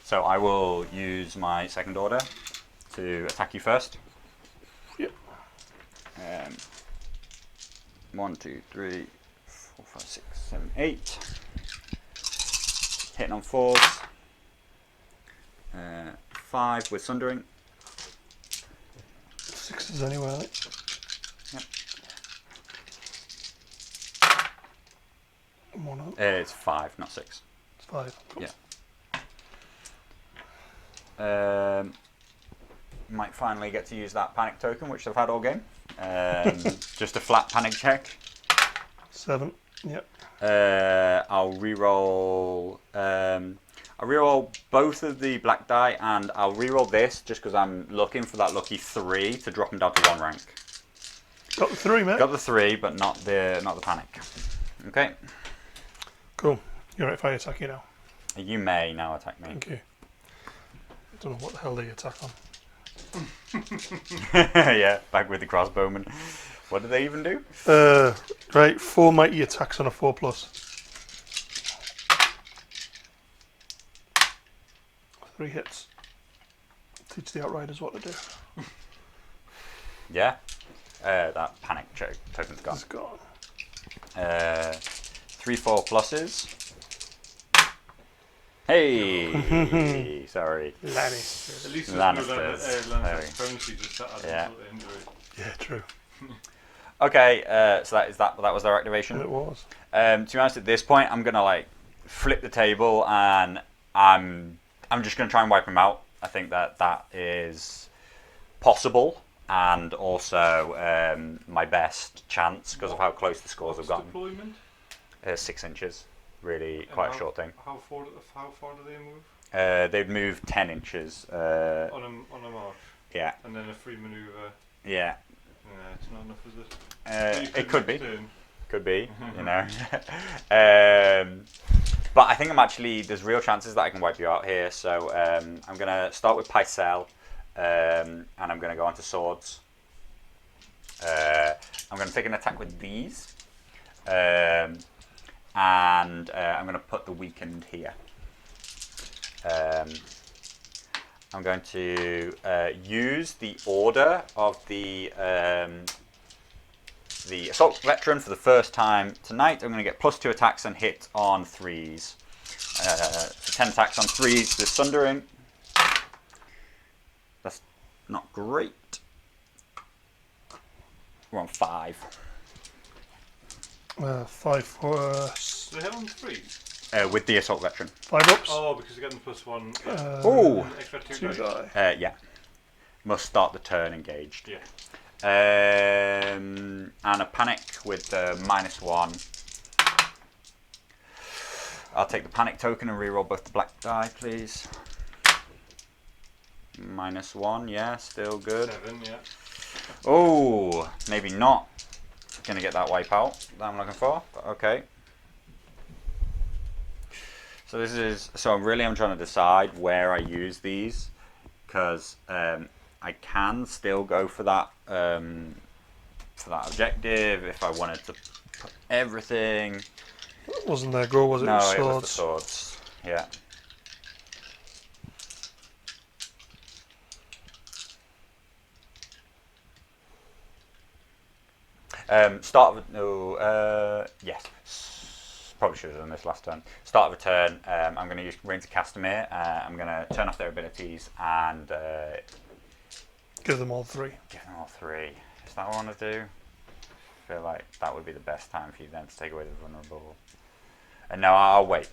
So I will use my second order to attack you first. Yep. 1, 2, 3, 4, 5, 6, 7, 8. Hitting on 4s. 5 with Sundering. 6s anyway, I think. Yep. 1 up. It's 5, not 6. It's 5. Cool. Yeah. Might finally get to use that panic token, which I've had all game. Just a flat panic check. 7. Yep. I'll reroll. I'll reroll both of the black die, and I'll reroll this just because I'm looking for that lucky 3 to drop him down to 1 rank. Got the 3, mate. Got the 3, but not the panic. Okay. Cool. You're right if I attack you now. You may now attack me. Thank you. I don't know what the hell they attack on. Yeah, back with the crossbowmen. What do they even do? Right, 4 mighty attacks on a 4+. 3 hits. Teach the Outriders what to do. Yeah. That panic check token's gone. It's gone. 3, 4 pluses. Hey! Sorry. Lannister. At least Lannisters. Lannister just sat Yeah. sort of injury. Yeah, true. Okay, so that was their activation. It was. To be honest, at this point, I'm gonna like flip the table, and I'm just gonna try and wipe them out. I think that is possible, and also my best chance because of how close the scores have gotten. Deployment? 6 inches, really And quite a short thing. How far do they move? They've moved 10 inches. On a march. Yeah. And then a free manoeuvre. Yeah. It's not enough, is it? It could be. Turn. Could be, you know. But I think there's real chances that I can wipe you out here. So I'm going to start with Pycelle, and I'm going to go on to swords. I'm going to take an attack with these. And I'm going to put the weakened here. I'm going to use the order of the assault veteran for the first time tonight. I'm going to get +2 attacks and hit on 3s. So 10 attacks on 3s with Sundering. That's not great. We're on 5. 5 for Do they have on 3? With the assault veteran. 5 ups. Oh, because you get them +1. Oh! Extra 2 2 dice. die. Yeah. Must start the turn engaged. Yeah. And a panic with -1. I'll take the panic token and reroll both the black die, please. -1, yeah, still good. 7, yeah. Oh, maybe not gonna get that wipeout that I'm looking for, but okay. So I'm trying to decide where I use these, because I can still go for that objective if I wanted to put everything. It wasn't their goal, was it? No, it it was was the swords. Yeah. Start of yes. Probably should have done this last turn. Start of a turn. I'm going to use Rain to Castamere. I'm going to turn off their abilities and Give them all 3. give them all 3. Is that what I want to do? I feel like that would be the best time for you then to take away the vulnerable. And no, I'll wait.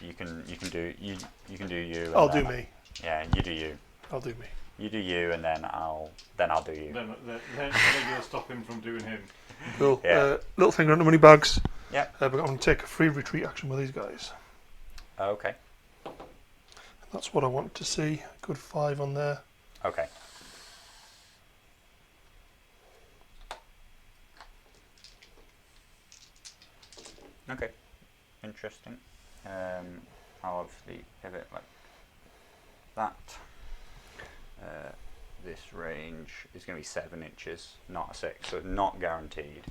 You can do you. And I'll do me. Yeah, you do you. I'll do me. You do you, and then I'll do you. Then you'll stop him from doing him. Cool. Yeah. Little finger on the money bags. Yep. But I'm going to take a free retreat action with these guys. Okay. That's what I want to see. Good 5 on there. Okay. Okay. Interesting. I'll obviously pivot like that. This range is going to be 7 inches, not a 6, so not guaranteed.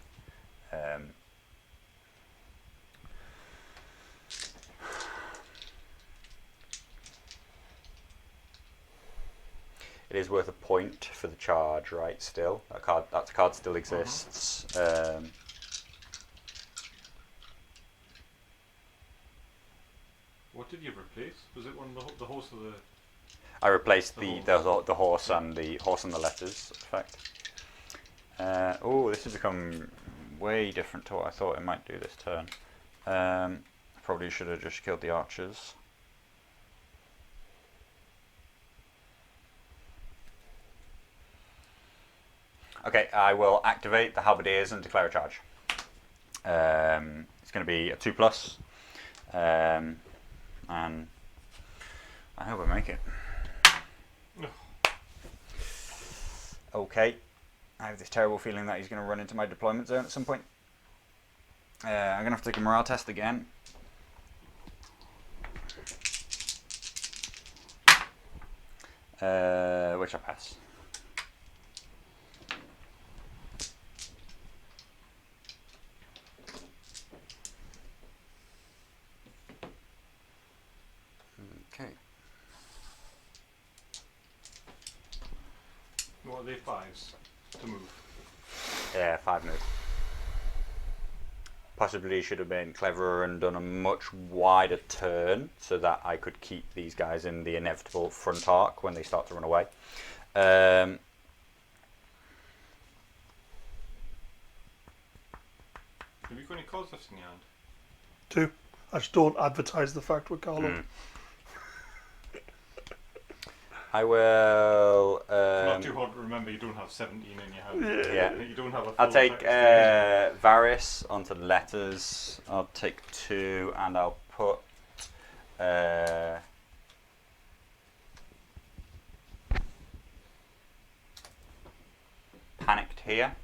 It is worth a point for the charge, right? Still, that card still exists. What did you replace? Was it one of the horse of the? I replaced The the horse and the letters effect. Oh, this has become way different to what I thought it might do this turn. Probably should have just killed the archers. Okay, I will activate the halberdiers and declare a charge. It's going to be a 2+, and I hope I make it. Okay, I have this terrible feeling that he's going to run into my deployment zone at some point. I'm going to have to take a morale test again. Which I pass. Okay. What are they 5s to move? Yeah, 5 move. Possibly should have been cleverer and done a much wider turn so that I could keep these guys in the inevitable front arc when they start to run away. Have you got any cards left in your hand? 2. I just don't advertise the fact with Carlo. I will. Not too hard to remember. You don't have 17 in your hand. Yeah. You don't have a. I'll full take text. Varys onto the letters. I'll take 2 and I'll put Panicked here.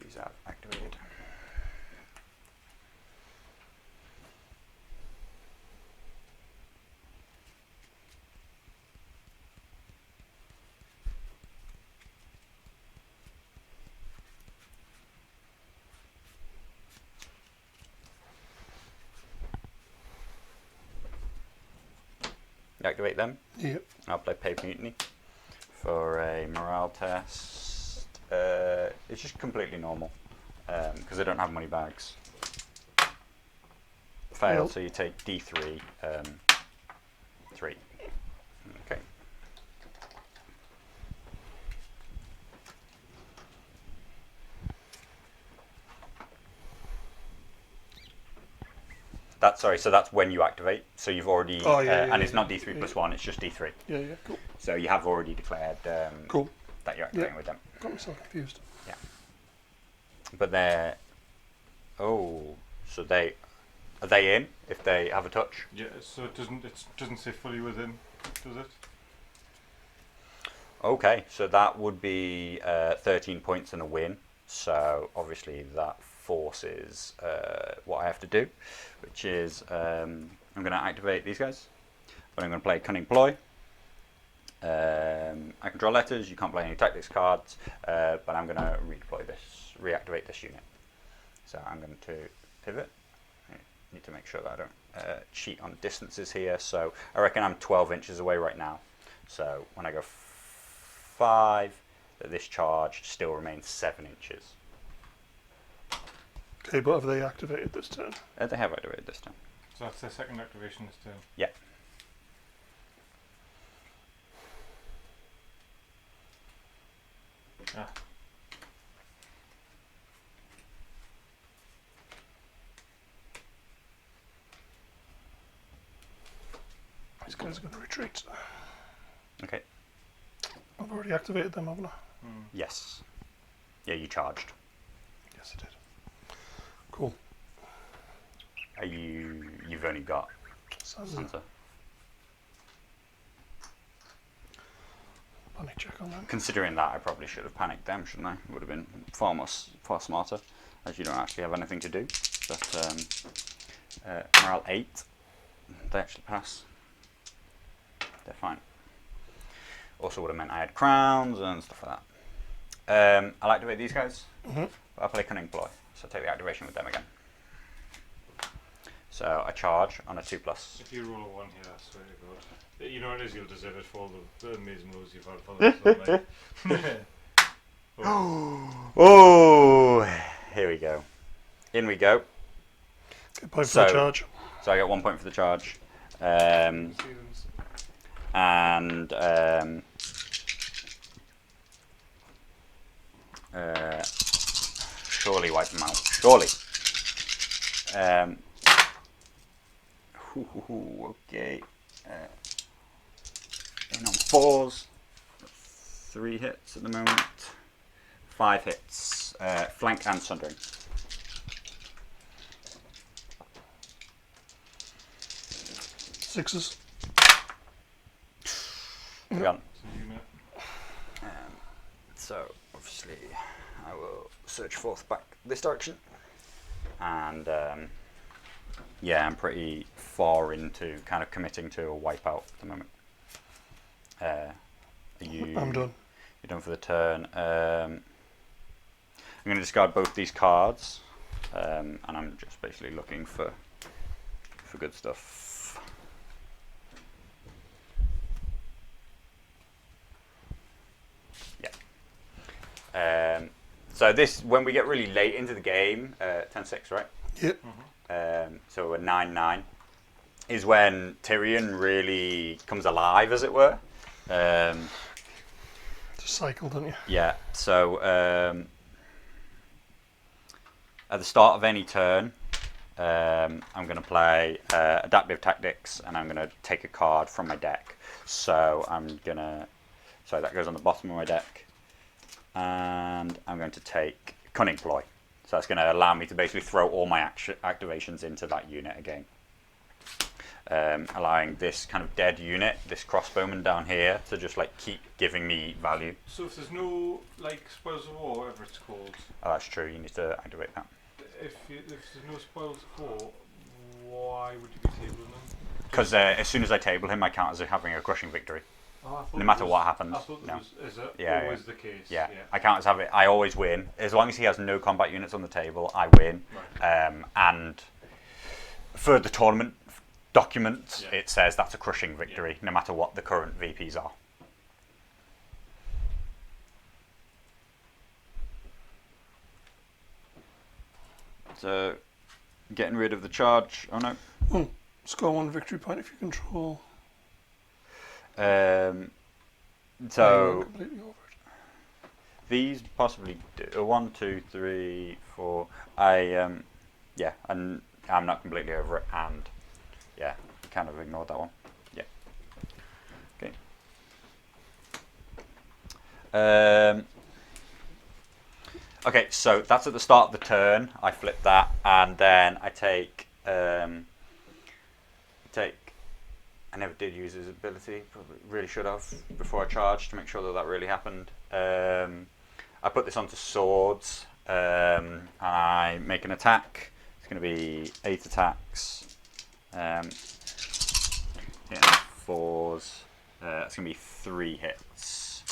These are activated. Activate them. Yep. I'll play Paper Mutiny for a morale test. It's just completely normal because I don't have money bags. Fail, Nope. so you take D3, 3. Okay. So that's when you activate. So you've already, Oh, yeah, and it's not yeah, D3 yeah. plus 1, it's just D3. Yeah, cool. So you have already declared Cool. that you're activating with them. Got myself confused. Yeah. But they're, so are they in if they have a touch? Yeah. So it doesn't say fully within, does it? Okay, so that would be 13 points and a win. So obviously that forces what I have to do, which is I'm going to activate these guys, but I'm going to play Cunning Ploy. I can draw letters. You can't play any tactics cards, but I'm going to redeploy this, reactivate this unit. So I'm going to pivot. I need to make sure that I don't cheat on distances here. So I reckon I'm 12 inches away right now. So when I go 5, this charge still remains 7 inches. Okay, but have they activated this turn? They have activated this turn. So that's their second activation this turn. Yeah. Ah. These guys are going to retreat. Okay. I've already activated them, haven't I? Yes. Yeah, you charged. Yes, I did. Cool. You've only got Santa. Panic check on them. Considering that, I probably should have panicked them, shouldn't I? Would have been far smarter, as you don't actually have anything to do. But morale 8, they actually pass. They're fine. Also would have meant I had crowns and stuff like that. I'll activate these guys. I'll play Cunning Ploy, so take the activation with them again. So I charge on a 2+. If you roll a 1 here, I swear to God. You know what it is, you'll deserve it for all the amazing moves you've had for this. Oh, here we go. In we go. Good point for the charge. So I get 1 point for the charge. Surely wipe them out. Surely. Okay. In on 4s. 3 hits at the moment. 5 hits. Flank and sundering. Sixes. Gone. So obviously I will search forth back this direction, and yeah, I'm pretty far into kind of committing to a wipeout at the moment. I'm done. You're done for the turn. I'm going to discard both these cards, and I'm just basically looking for good stuff. So this, when we get really late into the game, 10-6, right? Yep. So we're 9-9, is when Tyrion really comes alive, as it were. Just cycle, don't you? Yeah. So at the start of any turn, I'm going to play Adaptive Tactics, and I'm going to take a card from my deck. So so that goes on the bottom of my deck. And I'm going to take Cunning Ploy. So that's going to allow me to basically throw all my activations into that unit again. Allowing this kind of dead unit, this crossbowman down here, to just like keep giving me value. So if there's no like spoils of war, whatever it's called. Oh, that's true. You need to activate that. If there's no spoils of war, why would you be tabling them? Because as soon as I table him, I count as having a crushing victory. Oh, No matter what happens. I thought No. is it Yeah, always yeah. the case? Yeah, I count as having. I always win as long as he has no combat units on the table. I win, Right. and for the tournament document, Yeah. it says that's a crushing victory, no matter what the current VPs are. So, getting rid of the charge. Oh no. Score 1 victory point if you control. So Completely over it. these possibly do 1, 2, 3, 4. Yeah, and I'm not completely over it, and yeah, kind of ignored that one. Yeah. Okay. Okay, so that's at the start of the turn. I flip that, and then I take. I never did use his ability. Probably really should have before I charged to make sure that really happened. I put this onto swords. I make an attack. It's going to be 8 attacks. Hitting 4s. That's going to be 3 hits.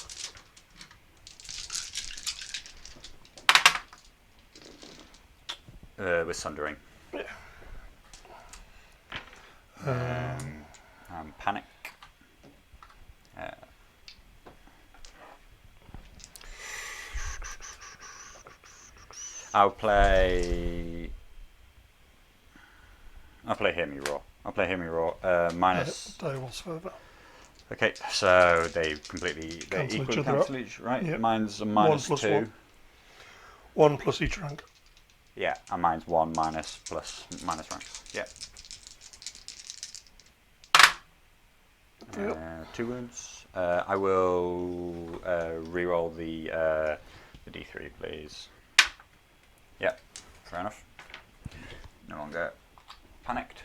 With Sundering. Yeah. Panic. I'll play Hear Me Roar. Minus. Direwolves further. Okay, so they Cancel equally each other cancel out. each, right? Yep. Mine's a 1 plus 2. 1. 1 plus each rank. Yeah, and mine's 1 minus ranks. Yeah. Yep. 2 wounds. I will re-roll the D3, please. Yep, fair enough. No longer panicked.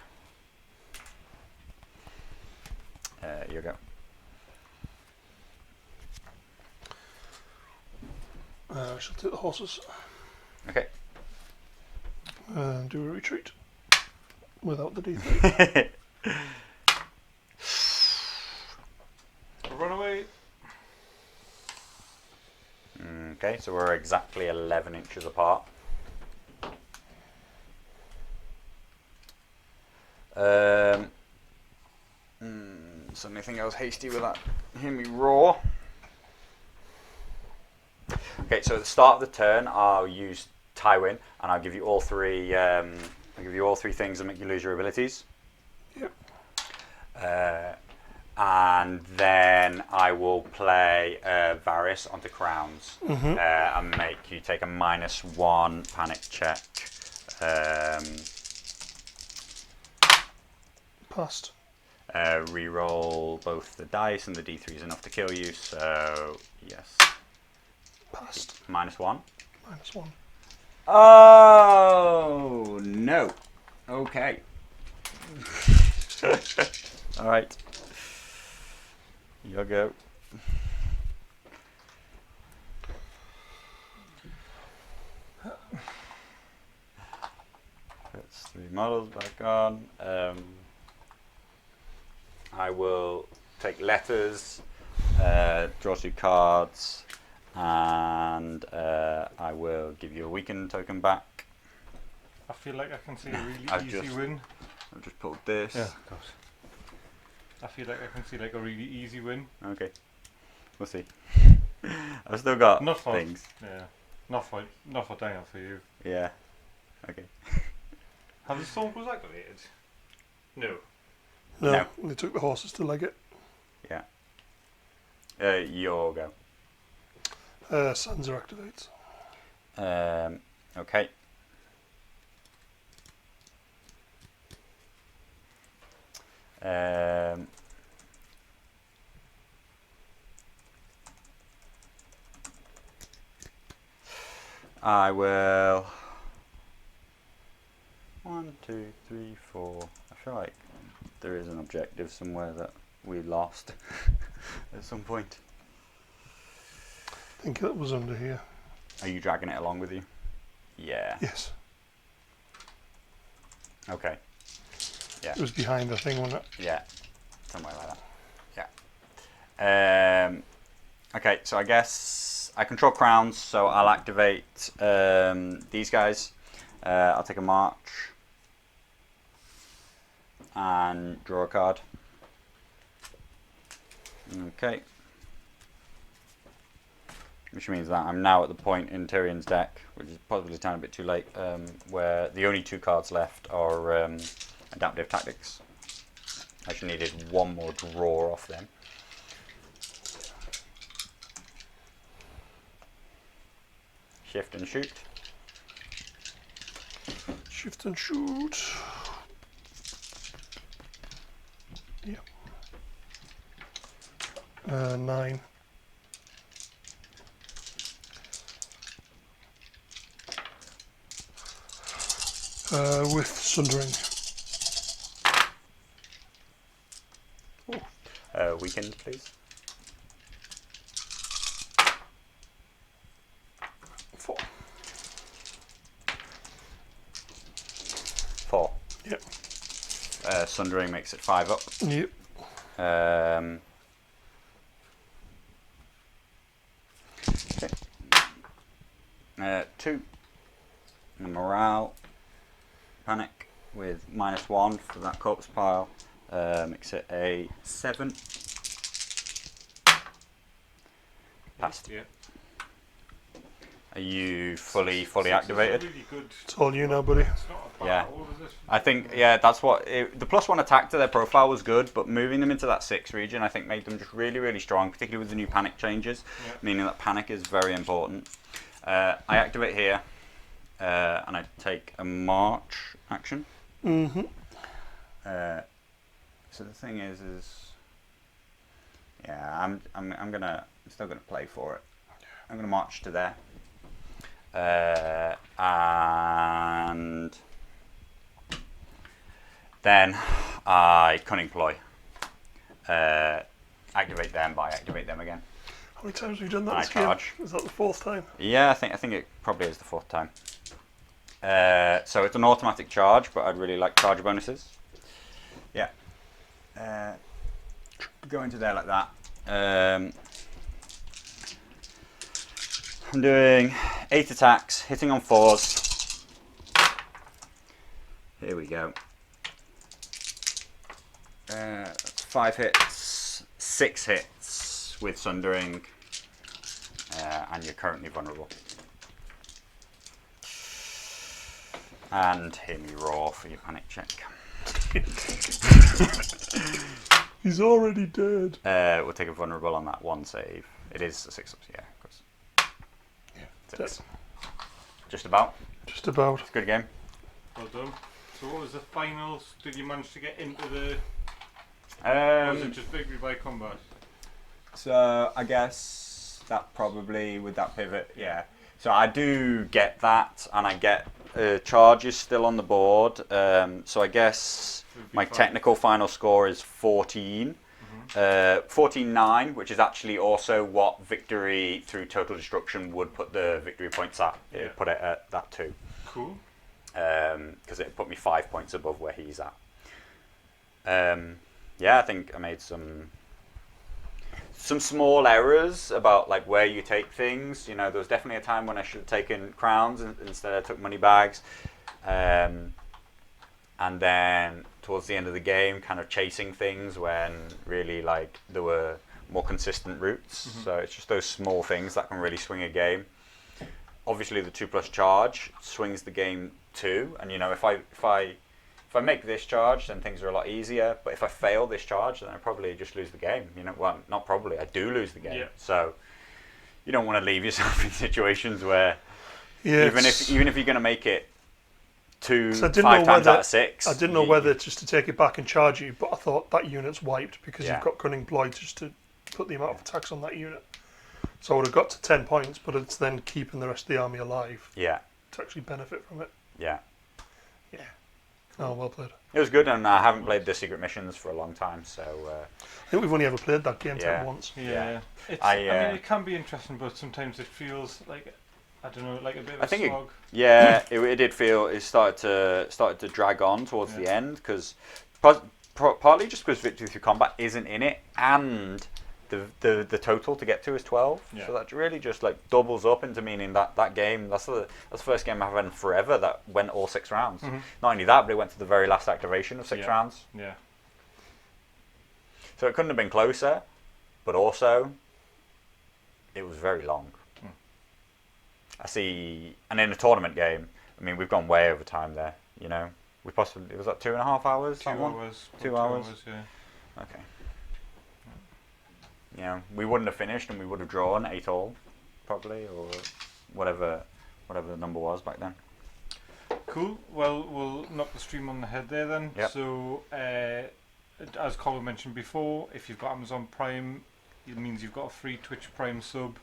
You go. I shall take the horses Okay. and do a retreat without the D3. Run away. Okay, so we're exactly 11 inches apart. Suddenly think I was hasty with that. Hear me roar. Okay, so at the start of the turn, I'll use Tywin, and I'll give you all 3. I'll give you all 3 things that make you lose your abilities. Yep. And then I will play Varys onto Crowns and make you take a -1 panic check. Passed. Reroll both the dice, and the D3 is enough to kill you, so yes. Passed. -1. -1. Oh, no. Okay. Alright. You'll go. That's 3 models back on. I will take letters, draw 2 cards, and I will give you a weakened token back. I feel like I can see a really I've easy just- win. I've just pulled this. Yeah, God. I feel like I can see like a really easy win. Okay. We'll see. I've still got Not for things. Yeah. Not for Daniel, for you. Yeah. Okay. Have the Stormclaws activated? No. No, they took the horses to leg it. Yeah. Your go. Sansa activates. Okay. I will. 1, 2, 3, 4. I feel like there is an objective somewhere that we lost at some point. I think that was under here. Are you dragging it along with you? Yeah. Yes. Okay. Yeah. It was behind the thing, wasn't it? Yeah. Somewhere like that. Yeah. Okay, so I guess I control crowns, so I'll activate these guys. I'll take a march and draw a card. Okay. Which means that I'm now at the point in Tyrion's deck, which is possibly a tiny bit too late, where the only 2 cards left are adaptive tactics. I actually needed 1 more draw off them. Shift and shoot. Shift and shoot. Yep. 9. With Sundering. Weekend, please. 4. 4. Yep. Sundering makes it 5 up. Yep. Okay. 2. And a morale. Panic with -1 for that corpse pile. Makes it a 7. Passed. Yeah. Are you fully activated? Really good. It's all you now, buddy. It's not a Yeah. bad roll, is it? I think, yeah, that's what... the +1 attack to their profile was good, but moving them into that 6 region, I think, made them just really, really strong, particularly with the new panic changes, meaning that panic is very important. I activate here, and I take a march action. Mm-hmm. So the thing is, yeah, I'm still gonna play for it. I'm gonna march to there, and then I cunning ploy. Activate them, but I activate them again. How many times have you done that I this game? charge. Is that the 4th time? Yeah, I think it probably is the 4th time. So it's an automatic charge, but I'd really like charge bonuses. Yeah. Go into there like that. I'm doing 8 attacks, hitting on 4s. Here we go. 5 hits, 6 hits with Sundering, and you're currently vulnerable. And hear me roar for your panic check. He's already dead. We'll take a vulnerable on that 1 save. It is a 6, yeah, of course. Yeah, Six. Just about. Just about. It's a good game. Well done. So what was the finals? Did you manage to get into the... or was it just victory by combat? So I guess that probably with that pivot, yeah. So I do get that, and I get charges still on the board. So I guess my technical final score is 14. 14-9, which is actually also what victory through total destruction would put the victory points at. It would put it at that 2. Cool. Because it put me 5 points above where he's at. Yeah, I think I made some small errors about like where you take things. You know, there was definitely a time when I should have taken crowns and instead I took money bags. And then towards the end of the game, kind of chasing things when really like there were more consistent routes. So it's just those small things that can really swing a game. Obviously, the 2+ charge swings the game too. And you know, if I make this charge, then things are a lot easier. But if I fail this charge, then I probably just lose the game. You know, well, not probably. I do lose the game. Yeah. So you don't want to leave yourself in situations where Yeah, even if you're going to make it 5 So I didn't times know out whether of 6. I didn't know whether just to take it back and charge you, but I thought that unit's wiped because Yeah. you've got cunning ploy just to put the amount of attacks on that unit. So I would have got to 10 points, but it's then keeping the rest of the army alive Yeah, to actually benefit from it. yeah. Yeah. Oh, well played. It was good, and I haven't played the secret missions for a long time, so I think we've only ever played that game Yeah. once. Yeah. It's, I, I mean, it can be interesting, but sometimes it feels like, I don't know, like a bit of I a think slog. it did feel it started to drag on towards the end because partly just because victory through combat isn't in it, and the total to get to is 12. Yeah. So that really just like doubles up into meaning that game. That's the first game I've had in forever that went all 6 rounds. Not only that, but it went to the very last activation of 6 rounds. Yeah. So it couldn't have been closer, but also it was very long. I see, and in a tournament game, I mean, we've gone way over time there. You know, we possibly was that 2.5 hours. 2 that one? hours. 2 hours. Yeah. Okay. You know, we wouldn't have finished, and we would have drawn 8 all, probably, or whatever the number was back then. Cool. Well, we'll knock the stream on the head there then. Yep. So, as Carlo mentioned before, if you've got Amazon Prime, it means you've got a free Twitch Prime sub.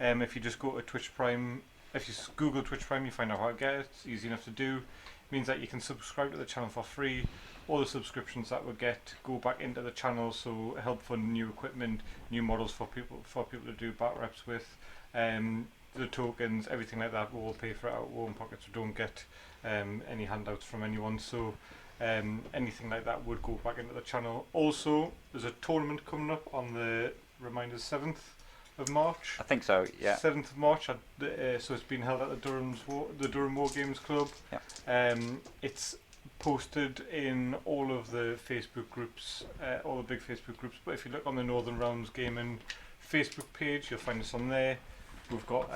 If you just go to Twitch Prime, if you Google Twitch Prime, you find out how to get it. It's easy enough to do. It means that you can subscribe to the channel for free. All the subscriptions that we get go back into the channel, so help fund new equipment, new models for people to do bat reps with. The tokens, everything like that, we'll all pay for it out of our own pockets. We don't get any handouts from anyone, so anything like that would go back into the channel. Also, there's a tournament coming up on the 7th of March. I think so. Yeah. 7th of March. So it's been held at the Durham War Games Club. Yeah. It's posted in all of the Facebook groups, all the big Facebook groups. But if you look on the Northern Realms Gaming Facebook page, you'll find us on there. We've got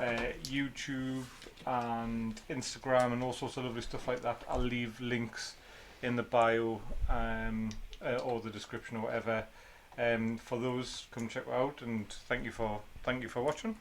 YouTube and Instagram and all sorts of lovely stuff like that. I'll leave links in the bio or the description or whatever. For those, come check it out, and thank you for watching.